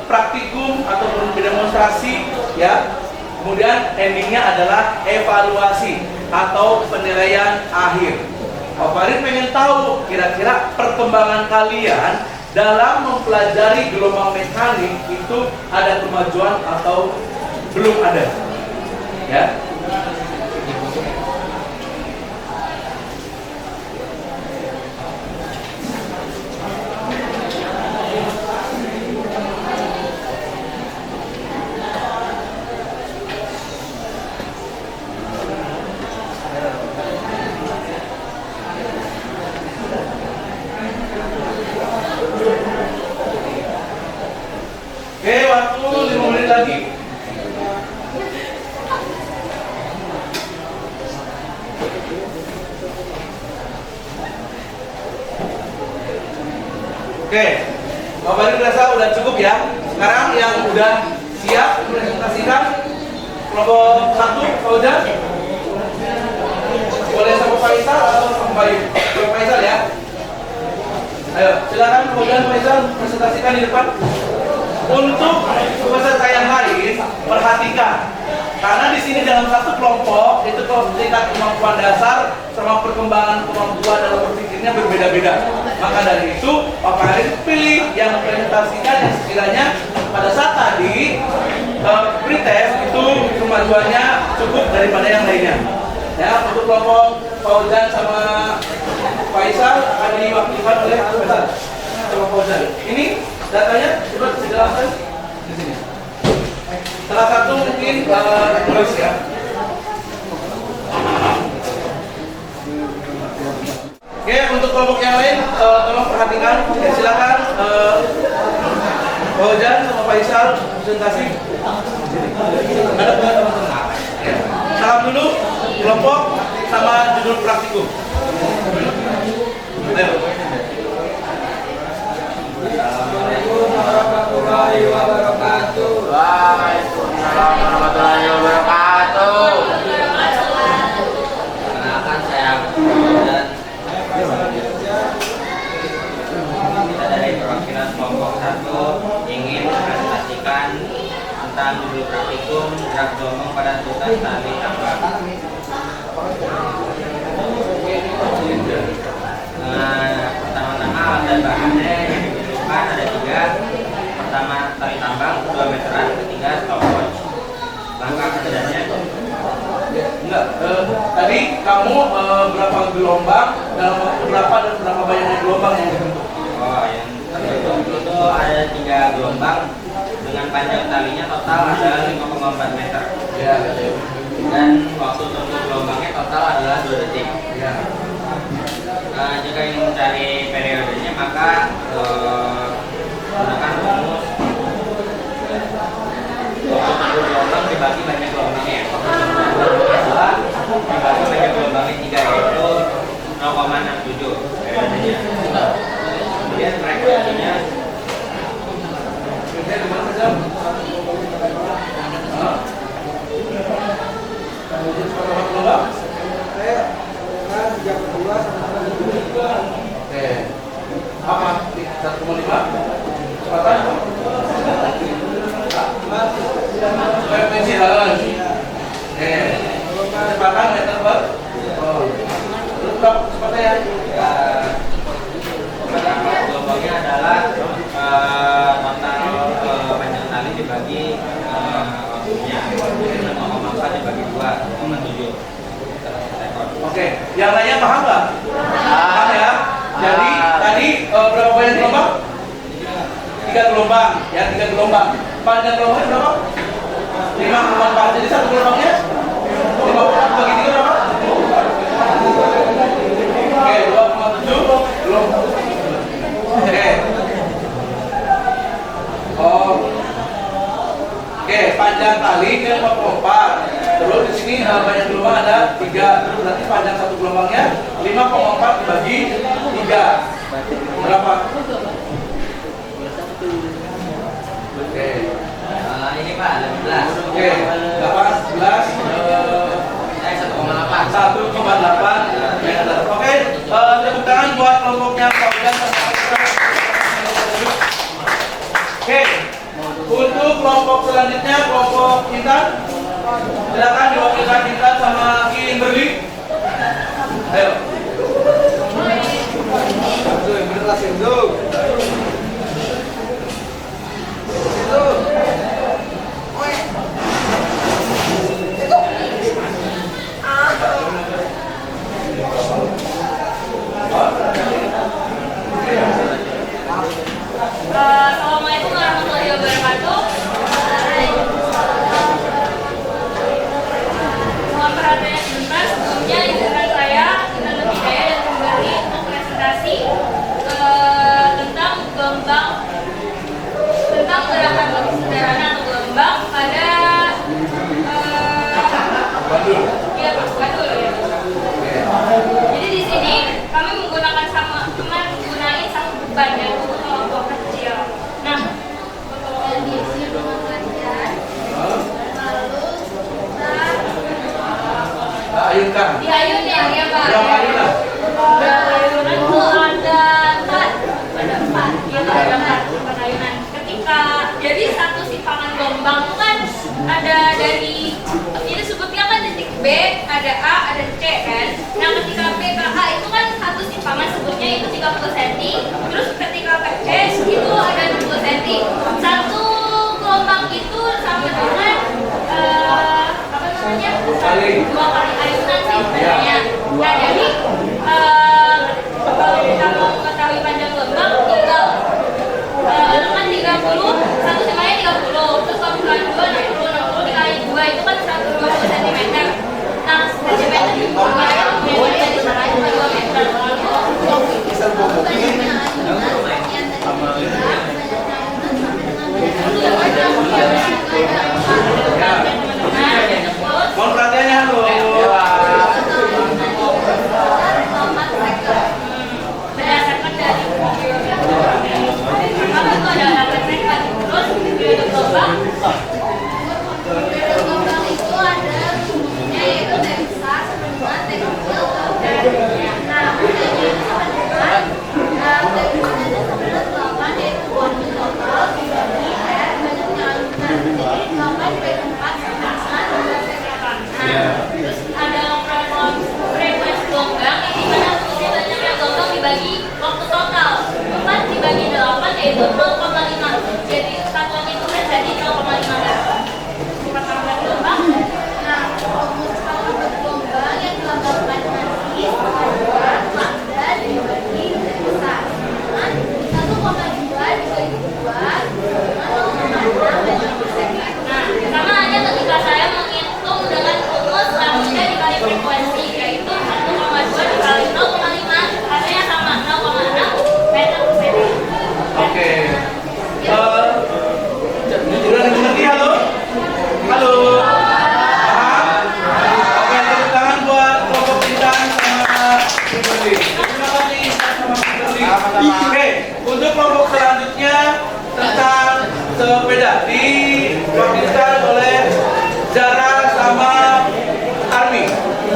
praktikum ataupun demonstrasi, ya. Kemudian endingnya adalah evaluasi atau penilaian akhir. Pak Farid pengen tahu kira-kira perkembangan kalian dalam mempelajari gelombang mekanik itu ada kemajuan atau belum ada, ya. Oke, waktu 5 menit lagi. Oke, Pak Farid merasa udah cukup ya. Sekarang yang udah siap presentasikan kelompok 1, Fauzan. Boleh sama Faisal atau sama Bayu? Sama Faisal ya. Ayo, silakan Fauzan, Faisal presentasikan di depan. Untuk peserta yang lain, perhatikan, karena di sini dalam satu kelompok itu tingkat kemampuan dasar sama perkembangan kemampuan dalam berpikirnya berbeda-beda. Maka dari itu, Pak Farid pilih yang presentasikan yang sekiranya pada saat tadi pretest itu kemajuannya cukup daripada yang lainnya. Ya, untuk kelompok Fauzan sama Faisal akan diwakilkan oleh Fauzan. Ini datanya coba dijelaskan. di sini. Salah satu mungkin tulis ya. Oke, untuk kelompok yang lain tolong perhatikan. Ya, silakan Pak Ojan sama Pak Isal presentasi. Ada teman-teman. Ya. Salam dulu kelompok sama judul praktikum. Ayo. Assalamualaikum warahmatullahi wabarakatuh. Waalaikumsalam warahmatullahi wabarakatuh. Perkenalkan saya dan kita dari perwakilan kelompok 1 ingin mempresentasikan tentang judul praktikum gerak domong pada tugas tali tambang. Pertama-tama alat dan bahannya yang dibutuhkan ada 3. Pertama tali tambang 2 meteran, ketiga stopwatch. Langkah kerjanya Enggak, tadi kamu berapa gelombang dalam waktu berapa dan berapa banyaknya gelombang yang dibentuk? Oh, yang terbentuk itu ada 3 gelombang dengan panjang talinya total ada 5,4 meter. Ya, Dan waktu tunggu gelombangnya total adalah 2 detik. ya. Jika ingin mencari periodenya maka gunakan rumus waktu tunggu gelombang dibagi banyak gelombangnya. Waktu tunggu gelombang dibagi banyak gelombangnya 3 yaitu 0,67 periodenya. Kemudian frekuensinya Oke, di mana saja? Berapa gelombang? Oke. Apa? 1,5? Kecepatan? Frekuensi halus. Oke. Kecepatan meter per? Oh. Terus berapa kecepatannya? ya, pertama gelombangnya adalah total panjang tali dibagi waktunya 0,4 dibagi 2,7. Oke, yang lainnya paham nggak? Paham ya? Jadi tadi berapa banyak gelombang? 3 gelombang, ya 3 gelombang. Panjang gelombangnya berapa? 5,4. Jadi satu gelombangnya 5,4 bagi 3 berapa? Oke, 2,7 gelombang. Oke. Oh. Oke, panjang tali ke 5,4. Terus di sini banyak gelombang ada 3. Terus berarti panjang satu gelombangnya 5,4 dibagi 3. Berapa? Oke. Ini Pak, 11. Oke, 18 1,8. 1,8 meter. Oke, tepuk tangan buat kelompoknya Pak Udan. Oke, untuk kelompok selanjutnya kelompok Intan. Silakan diwakilkan Intan sama Kimberly. Ayo. Assalamualaikum warahmatullahi wabarakatuh. Mohon perhatiannya sebentar. Sebelumnya izinkan saya Intan Hidayah dan Kimberly untuk presentasi tentang gelombang, tentang gerakan bagi sederhana atau gelombang pada ya Pak, Badul ya. Jadi di sini kami menggunakan menggunakan satu beban yaitu kelompok kecil. Nah, diisi dengan pelajaran, lalu kita Ayunkan. diayun ya Pak. Berapa ayunan? Ayunan itu ada 4, gitu ada 4 ayunan. Ketika jadi satu sifangan gelombang itu kan ada dari ini sebutnya kan titik B, ada A, ada C kan. Nah ketika B ke A itu kan satu sifangan sebutnya itu 30 cm. Terus ketika ke C itu ada 60 cm. Satu gelombang itu sama dengan apa namanya? 2 kali ayunan sih sebenarnya. Nah jadi kalau kita mau mengetahui panjang gelombang tinggal kan 30, satu simanya 30. gelombang. Beda gelombang itu ada rumusnya yaitu T besar sama dengan T kecil dan nah bedanya itu sama dengan T besar itu sama dengan 8 yaitu volume total dibagi R banyaknya alunan. Jadi 8 dibagi 4 sama dengan terus ada frekuensi gelombang yang dimana rumusnya banyaknya gelombang dibagi waktu total 4 dibagi 8 yaitu 0,5. Jadi satuannya itu kan jadi 0,15 pertambahan gelombang. Nah, rumus pertambahan gelombang yang digambarkan nanti adalah lambda dibagi T besar dengan 1,2 dibagi 2 dengan 0,6 banyaknya persen. Nah, sama aja ketika saya menghitung dengan rumus lambda dikali frekuensi yaitu 1,2 dikali 0,5 hasilnya sama 0,6 meter per second. Oke. Udah dimengerti halo? Halo. Paham? Oke, tepuk tangan buat kelompok Intan sama Kimberly. Terima kasih Intan sama Kimberly. Oke, untuk kelompok selanjutnya tentang sepeda diwakilkan oleh Zara sama Armi.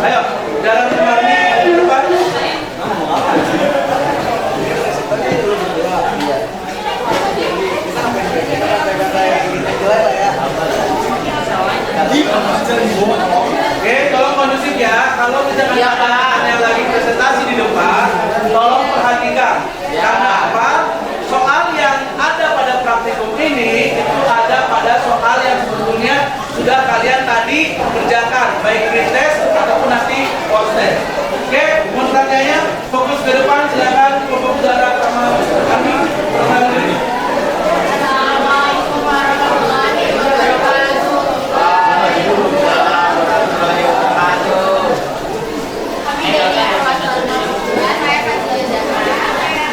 Ayo, Zara sama Armi ke depan. Oke, tolong kondusif ya. Kalau misalkan ada yang lagi presentasi di depan, tolong perhatikan. Karena apa? Soal yang ada pada praktikum ini itu ada pada soal yang sebetulnya sudah kalian tadi kerjakan, baik pretest ataupun nanti post test. Oke, mau tanyanya fokus ke depan, silakan kelompok Zara sama kami. Assalamualaikum warahmatullahi wabarakatuh. Kami dari Kelas 62, saya Fadila Zahra.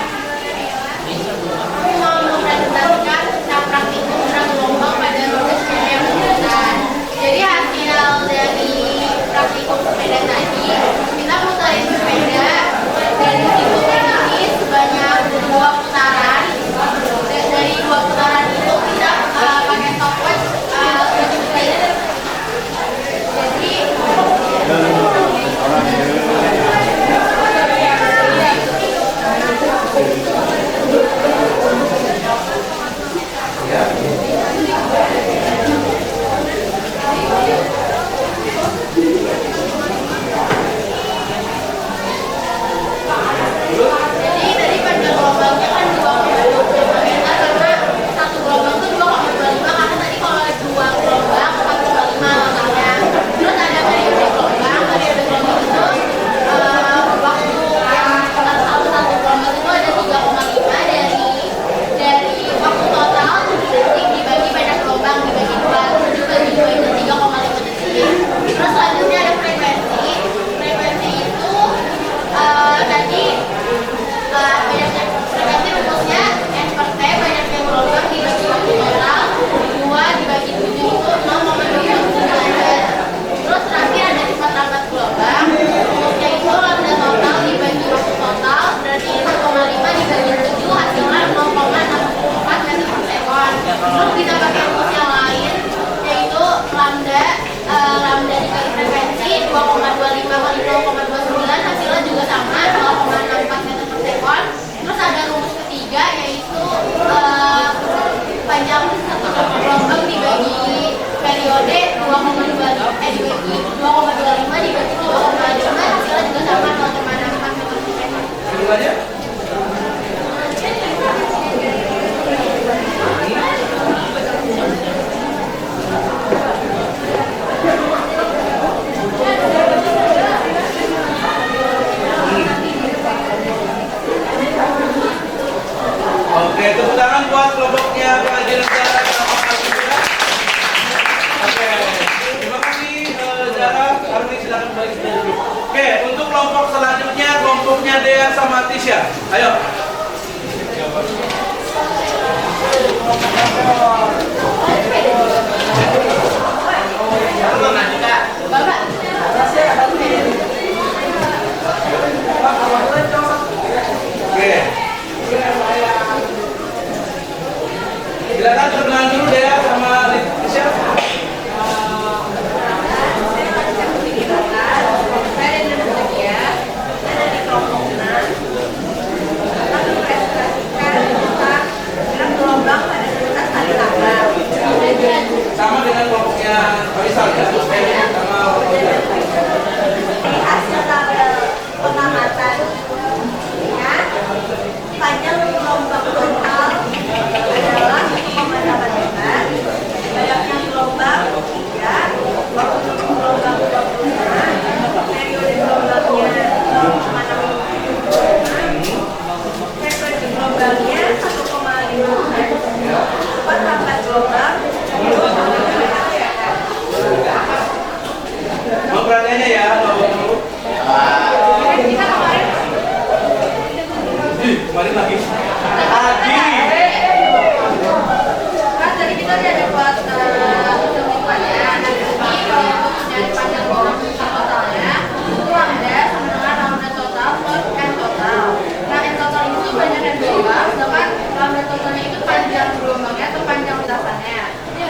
Kami mau mempresentasikan tentang praktikum gerak gelombang pada roda sepeda yang berputar. Jadi hasil dari praktikum sepeda tadi, kita muterin sepeda dari situ ini sebanyak 2 putaran. Dan dari 2 putaran itu kita pakai stopwatch berhenti. Jadi dari pada gelombangnya kan 2,25 meter karena satu gelombang itu 2,25 karena tadi kalau 2 gelombang 1,5 langkahnya. Terus ada periode gelombang itu waktu yang satu gelombang itu ada 3,5 dari waktu total 7 detik dibagi banyak gelombang dibagi 2 dibagi 2 itu 3,5 detik. Terus selanjutnya ada frekuensi itu tadi banyaknya frekuensi rumusnya N per T banyaknya gelombang dibagi waktu total 2 dibagi 7 itu 0,29. Terus terakhir ada sifat lambat gelombang rumusnya itu lambda total dibagi waktu total berarti 1,5 dibagi 7 hasilnya 0,64 meter per second. Terus kita pakai rumus yang lain yaitu lambda dikali frekuensi 2,25 kali 0,29 hasilnya juga sama 0,64 meter per second. Terus ada rumus ketiga yaitu panjang satu gelombang dibagi periode 2,25 dibagi 2,5 hasilnya juga sama 0,64 meter per second. Dulu aja.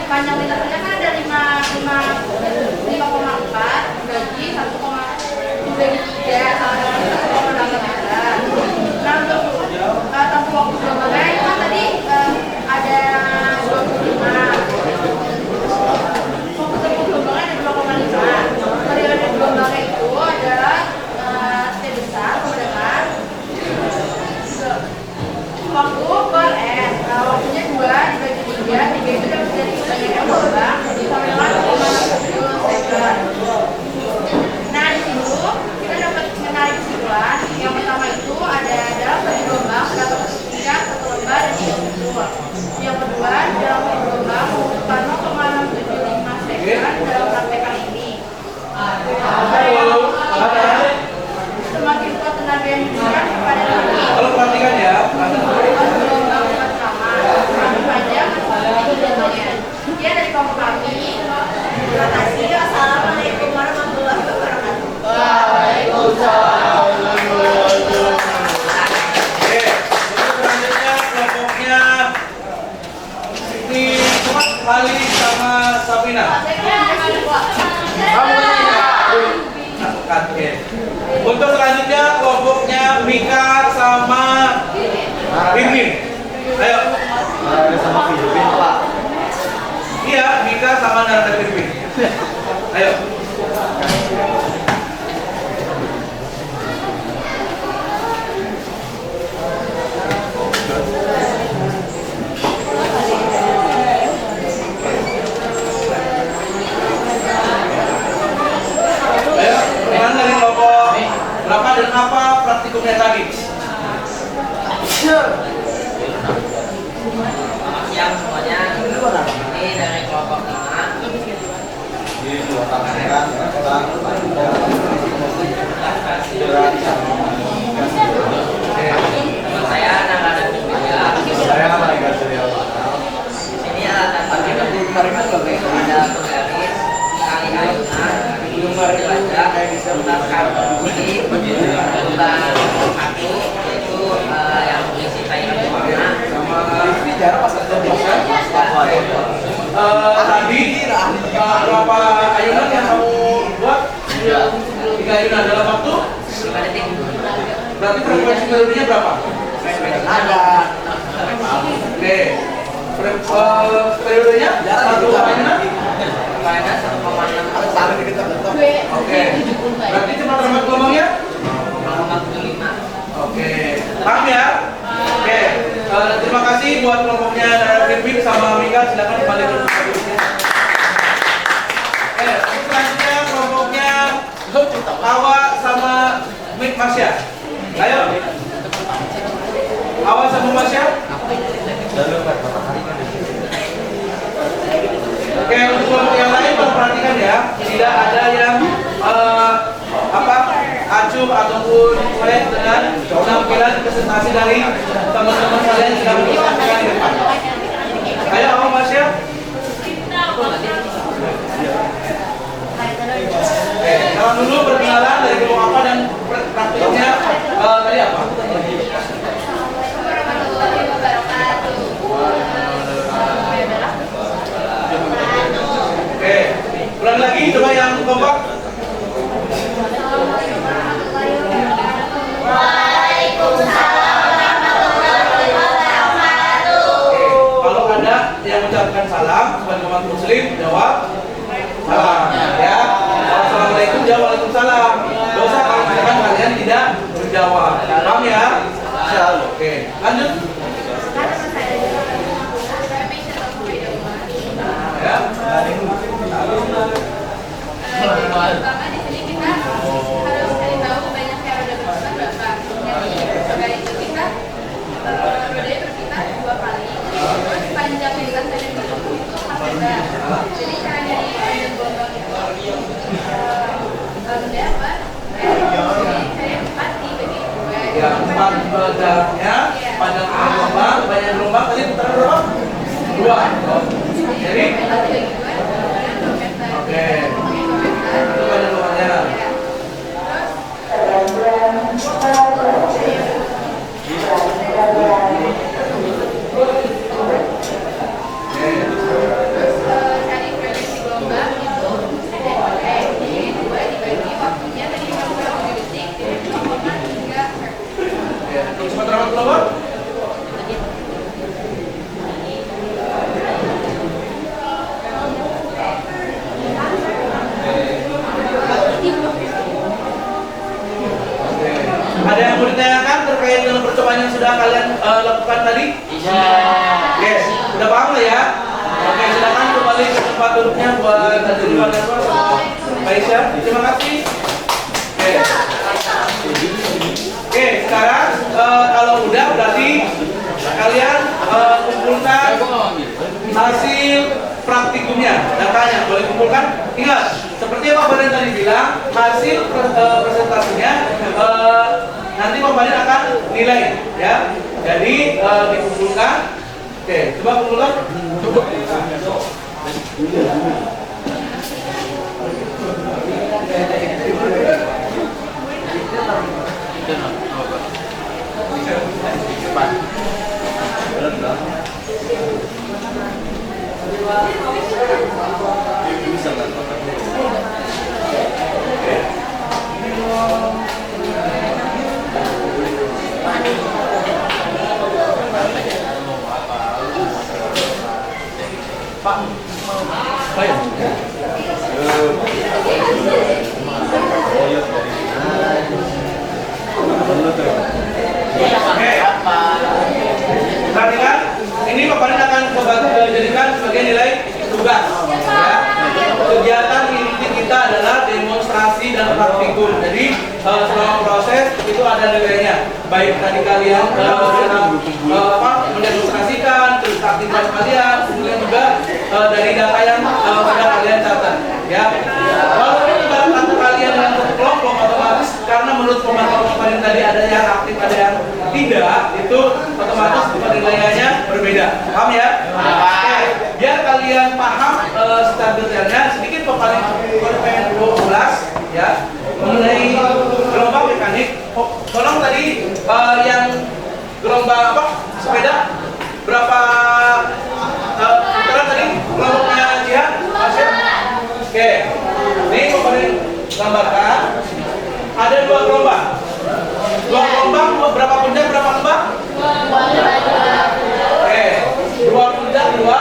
panjang lintasannya kan ada 5,4 dibagi 1,3 sama dengan 1,8 meter. Nah untuk tempuh waktu gelombangnya itu kan tadi ada 25. Waktu tempuh gelombangnya ada 2,5. Periode gelombangnya itu adalah T besar kemudian waktu per S. Nah, waktunya 2 dibagi 3 itu dapat dari banyaknya gelombang sama dengan 5,7 second. Nah, di situ kita dapat menarik kesimpulan. Yang pertama itu ada dalam satu gelombang terdapat ketinggian 1 lembar dan 3 unsur. Yang kedua, dalam satu gelombang membutuhkan 0,675 second dalam praktek kali ini. Semakin kuat tenaga yang diberikan kepada kami, Kalau perhatikan ya, gelombang pertama kami panjang gelombangnya. Dia dari kelompok kami. Terima kasih. Assalamualaikum warahmatullahi wabarakatuh. Waalaikumsalam. Oke, untuk selanjutnya kelompoknya ini Kali sama Sabina. Oke. Untuk selanjutnya kelompoknya Mika sama Mimin. Ayo. Ada sama Filipin, Pak. Iya, Mika sama Narada Mimin. Ayo. Ayo, kalian dari kelompok berapa dan apa praktikumnya tadi? Selamat siang semuanya. Ini dari kelompok 5. Di dua tangan, tentang Teman saya Narada Puja. saya Malaikat Surya. Ini alat pakai ada penggaris, kali ayunan, dibaca, serta kartu tentang satu yaitu yang berisi cairan warna. Ini jarak pas ada tadi berapa ayunan yang kamu buat? 3 ayunan dalam waktu? 5 detik. Berarti frekuensi melodinya berapa? Ada. Oke. Periodenya satu ayunan? Kayaknya 1,6. Oke. Berarti cuma termat gelombangnya? 0,75. Oke. Paham ya? Oke. Terima kasih buat kelompoknya Narada Mimin sama Mika. Silakan kembali ke tempat duduknya. Oke. Untuk selanjutnya kelompoknya Awa sama Masya. Ayo. Awa sama Masya. Oke, untuk kelompok yang lain perhatikan ya, tidak ada yang acuh ataupun mulai dengan penampilan presentasi dari teman-teman kalian yang sedang berpraktikan di depan. Ayo, Awa Masya. Oke, jalan dulu perkenalan dari kelompok apa dan praktiknya tadi apa? Warahmatullahi wabarakatuh. Oke, ulang lagi coba yang kompak. Kalau ada yang mengucapkan salam sebagai umat muslim, jawab salam ya. Kalau assalamualaikum, jawab waalaikumsalam. Dosa kalau misalkan kalian tidak menjawab. Paham ya? Oke, lanjut. Ya. Pertama di sini kita harus cari tahu banyak periode berputar berapa. Jadi itu kita periode berputar 2 kali. Terus panjang lintasan yang ditempuh itu 4 meter. Jadi caranya di panjang gelombang itu dapat cari 4 dibagi 2. Ya, 4 jaraknya, panjang gelombang, banyak gelombang tadi putaran berapa? 2. Jadi, oke. Itu banyak gelombangnya. Oke. lakukan tadi? Iya. Oke, udah paham lah ya? Oke, silakan kembali ke tempat duduknya buat Najwa sama Aisyah. Terima kasih. Oke, sekarang kalau udah berarti kalian kumpulkan hasil praktikumnya, datanya boleh kumpulkan. Ingat, seperti yang Pak Badan tadi bilang, hasil presentasinya nanti Pak Badan akan nilai, ya. Jadi dikumpulkan. Oke, coba kumpulkan. Pak, baik. Perhatikan, ini Pak Badan akan jadikan sebagai nilai tugas. Ya. Kegiatan inti kita adalah demonstrasi dan praktikum. Jadi selama proses itu ada nilainya. Baik tadi kalian mendemonstrasikan, terus aktivitas kalian, kemudian juga dari data yang sudah kalian catat. Ya. Walaupun ibarat kata kalian dalam satu kelompok otomatis karena menurut pemantauan kemarin tadi ada yang aktif, ada yang tidak, itu otomatis penilaiannya berbeda. Paham ya? Oke, biar kalian paham secara detailnya, sedikit paling PN 12 ya mengenai gelombang mekanik. Tolong tadi yang gelombang apa? Sepeda berapa putaran tadi gelombangnya Jihan? Masih? Oke, ini paling gambarkan ada dua gelombang. Dua gelombang, berapa puncak, berapa lembah? Oke, dua puncak, dua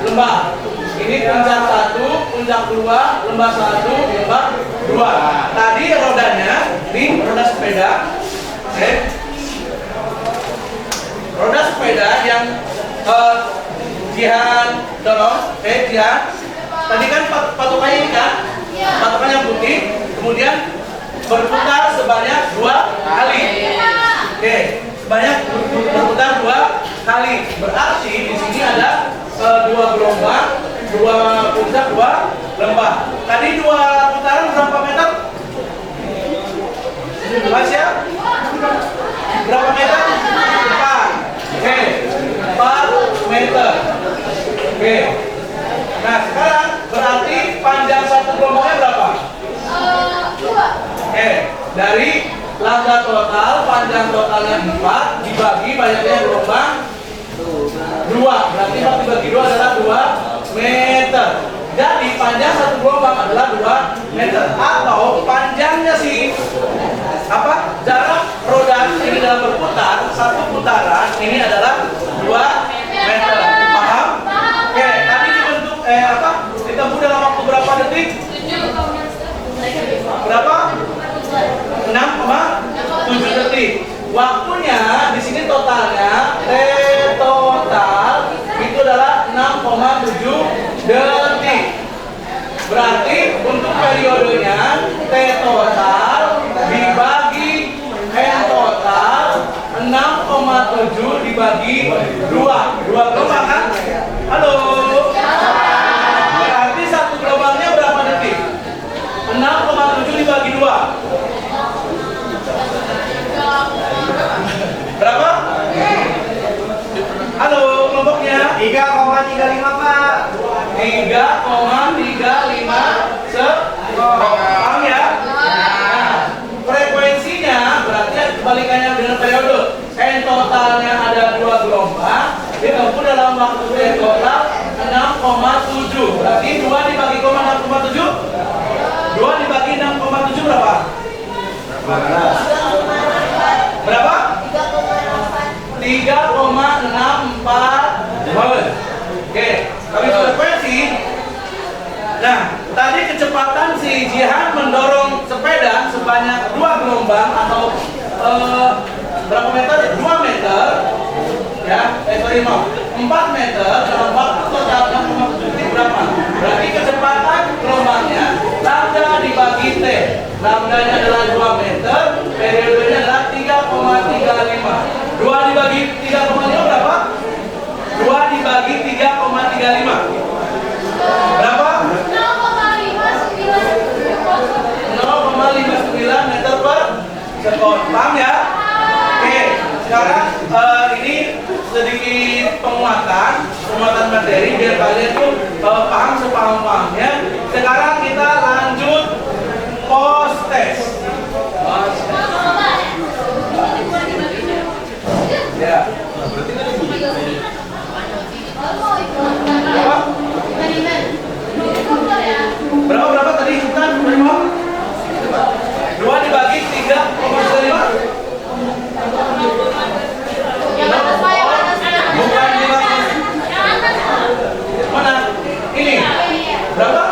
lembah. Ini puncak satu, puncak dua, lembah satu, lembah dua. Tadi rodanya, ini roda sepeda. Oke, roda sepeda yang Jihan dorong. Oke, Jihan. Tadi kan patokannya ini kan, patokan yang putih, kemudian berputar sebanyak 2 kali. Oke, sebanyak berputar 2 kali. Berarti di sini ada 2 gelombang, 2 puncak, 2 lembah. Tadi 2 putaran berapa meter? Mas ya? Berapa meter? 4. Oke, 4 meter. Oke. Nah, sekarang berarti panjang satu gelombangnya berapa? 2. Dari lambda total, panjang totalnya 4 dibagi banyaknya gelombang 2. Berarti 4 dibagi 2 adalah 2 meter. Jadi panjang satu gelombang adalah 2 meter. Atau panjangnya si jarak roda ini dalam berputar, satu putaran ini adalah 2 meter. Paham? Oke, tadi dibentuk ditempuh dalam waktu berapa detik? Berapa? 6,7 detik. Waktunya di sini totalnya T total itu adalah 6,7 detik. Berarti untuk periodenya T total dibagi N total 6,7 dibagi 2 gelombang kan? Halo? Berarti satu gelombangnya berapa detik? 6,7 dibagi 2 berapa? Halo kelompoknya? 3,35 Pak. 3,35 paham ya? Nah, frekuensinya berarti kebalikannya dengan periode. N totalnya ada 2 gelombang, ditempuh dalam waktu T total 6,7. Berarti 2 dibagi 6,7? 2 dibagi 6,7 berapa? Berapa? 3,64 volt. Oke, kami frekuensi. Nah, tadi kecepatan si Jihan mendorong sepeda sebanyak 2 gelombang atau berapa meter? 2 meter. 5. 4 meter dalam waktu total 6,7 detik berapa? Berarti kecepatan gelombangnya lambda dibagi T. Lambdanya adalah 2 meter, periodenya adalah 3,35. 2 dibagi 3,5 berapa? 2 dibagi 3,35 berapa? 0,59 meter per sekon. Paham ya? Oke, sekarang ini sedikit penguatan materi biar kalian tuh paham sepaham-pahamnya. Sekarang kita lanjut post test. Ya. Berapa tadi Sultan? 2 dibagi 3,5. Yang atas Pak, yang atas. Bukan dibagi. Mana? Ini. Berapa?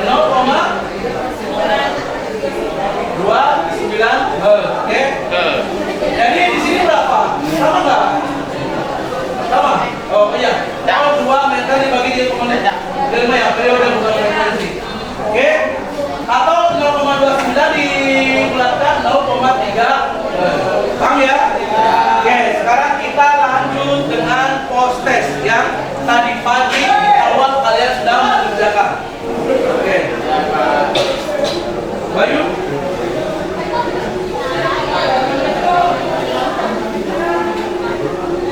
0,29. Oke. Jadi di sini berapa? Sama nggak? Sama? Oh iya. Kalau 2 meter dibagi 3,5 ya, periode bukan frekuensi. Oke? Atau 0,29 dibulatkan 0,3. Paham ya? Oke, sekarang kita lanjut dengan post test yang tadi pagi di awal kalian sudah mengerjakan. Oke. Bayu?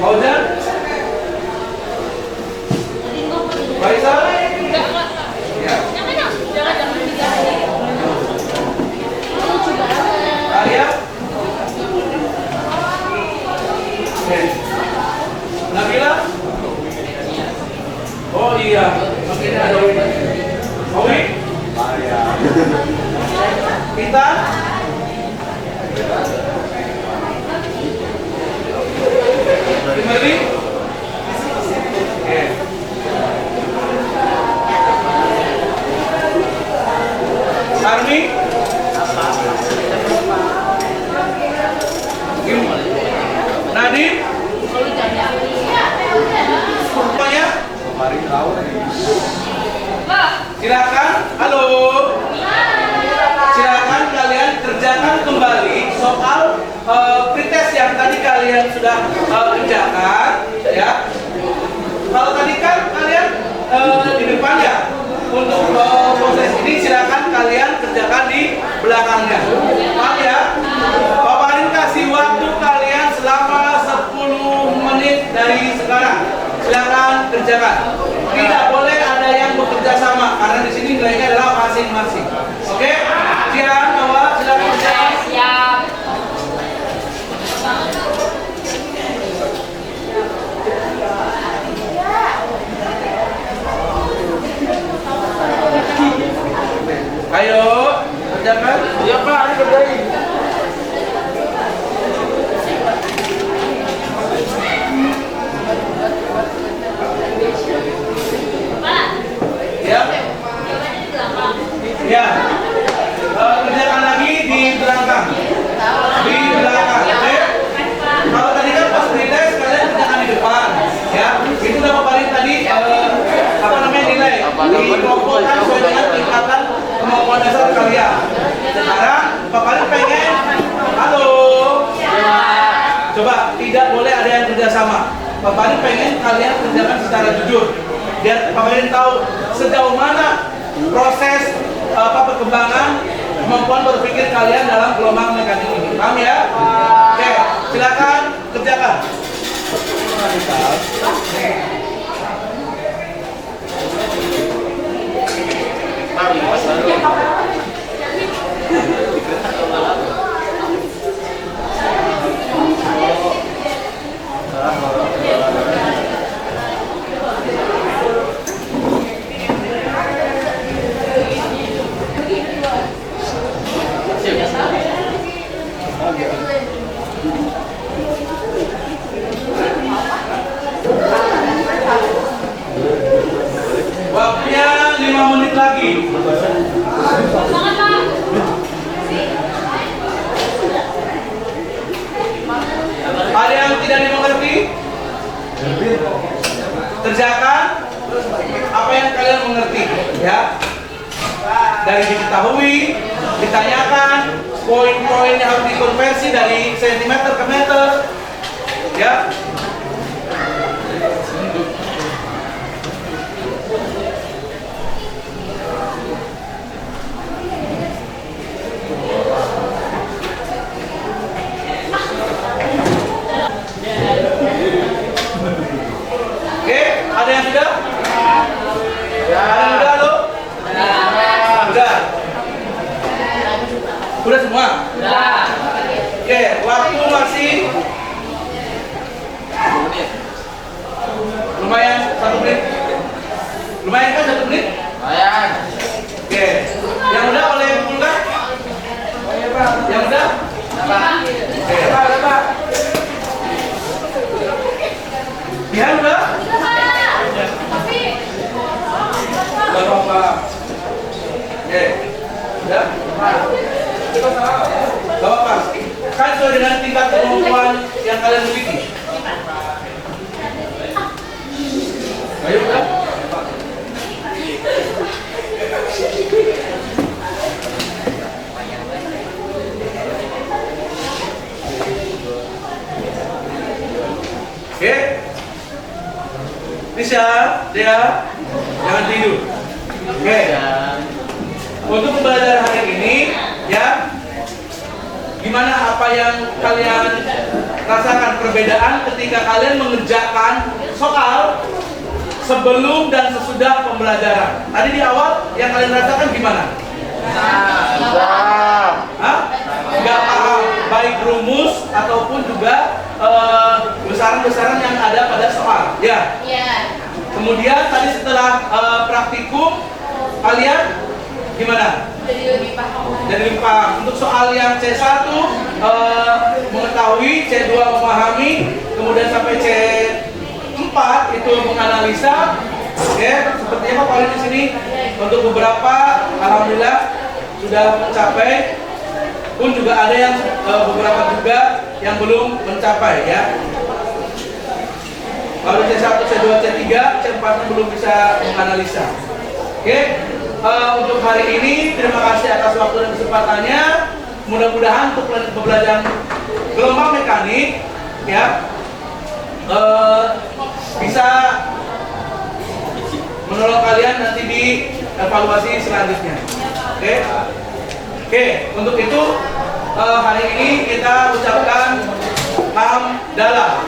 Fauzan? Faisal? Ya. Arya? Oke. Nabila? Oh iya, makin ada Owi? Kita? Kimberly? Oke. Armi? Nadine? Semuanya? Silakan. Halo. Silakan kalian kerjakan kembali soal pretest yang tadi kalian sudah kerjakan, ya. Kalau tadi kan kalian di depan ya. Untuk proses ini silakan kalian kerjakan di belakangnya. Paham ya? Bapak Arin kasih waktu kalian selama 10 menit dari sekarang. Silakan kerjakan. Tidak boleh ada yang bekerja sama karena di sini nilainya adalah masing-masing. Oke? Silakan Bapak, silakan kerjakan. Siap. Ayo, kerjakan. Ya Pak, ini kerjain. Pak. Ya. Jawabannya di belakang. Ya. Kerjakan lagi di belakang. Di belakang. Oke? Kalau tadi kan pas pretest kalian kerjakan di depan, ya. Itu udah paling tadi nilai. Dikelompokkan sesuai dengan tingkatan kemampuan dasar kalian. Sekarang Pak Paling pengen, halo. Coba tidak boleh ada yang kerjasama. Pak Paling pengen kalian kerjakan secara jujur. Biar Pak Paling tahu sejauh mana proses perkembangan kemampuan berpikir kalian dalam gelombang mekanik ini. Paham ya? Oke, silakan kerjakan. Waktunya 5 menit lagi. Semangat, Pak. Ada yang tidak dimengerti? apa yang kalian mengerti, ya. Dari diketahui, ditanyakan, poin-poinnya harus dikonversi dari sentimeter ke meter, ya. Oke, ada yang sudah? Ada yang sudah lo? Sudah. Sudah semua? Sudah. Oke, waktu masih lumayan 1 menit. Lumayan kan 1 menit? Lumayan. Oke, yang udah boleh kumpulkan? Yang udah? Oke. Yang udah? Gak apa-apa. Oke, udah? Gak apa-apa. Kan sesuai dengan tingkat kemampuan yang kalian miliki. Ayo, udah? Oke. Bisa, Dea, jangan tidur. Oke. Untuk pembelajaran hari ini, ya, gimana apa yang kalian rasakan perbedaan ketika kalian mengerjakan soal sebelum dan sesudah pembelajaran? Tadi di awal yang kalian rasakan gimana? Hah? Nggak paham baik rumus ataupun juga besaran-besaran yang ada pada soal. Ya. Kemudian tadi setelah praktikum kalian gimana? Jadi lebih paham. Jadi lebih paham. Untuk soal yang C1 mengetahui, C2 memahami, kemudian sampai C4 itu menganalisa. Oke, seperti apa kalian di sini? Untuk beberapa alhamdulillah sudah mencapai, pun juga ada yang beberapa juga yang belum mencapai, ya. Baru C1, C2, C3, C4 belum bisa menganalisa. Oke, untuk hari ini terima kasih atas waktu dan kesempatannya. Mudah-mudahan untuk pembelajaran gelombang mekanik, ya, bisa menolong kalian nanti di evaluasi selanjutnya. Oke. Oke, untuk itu hari ini kita ucapkan hamdalah.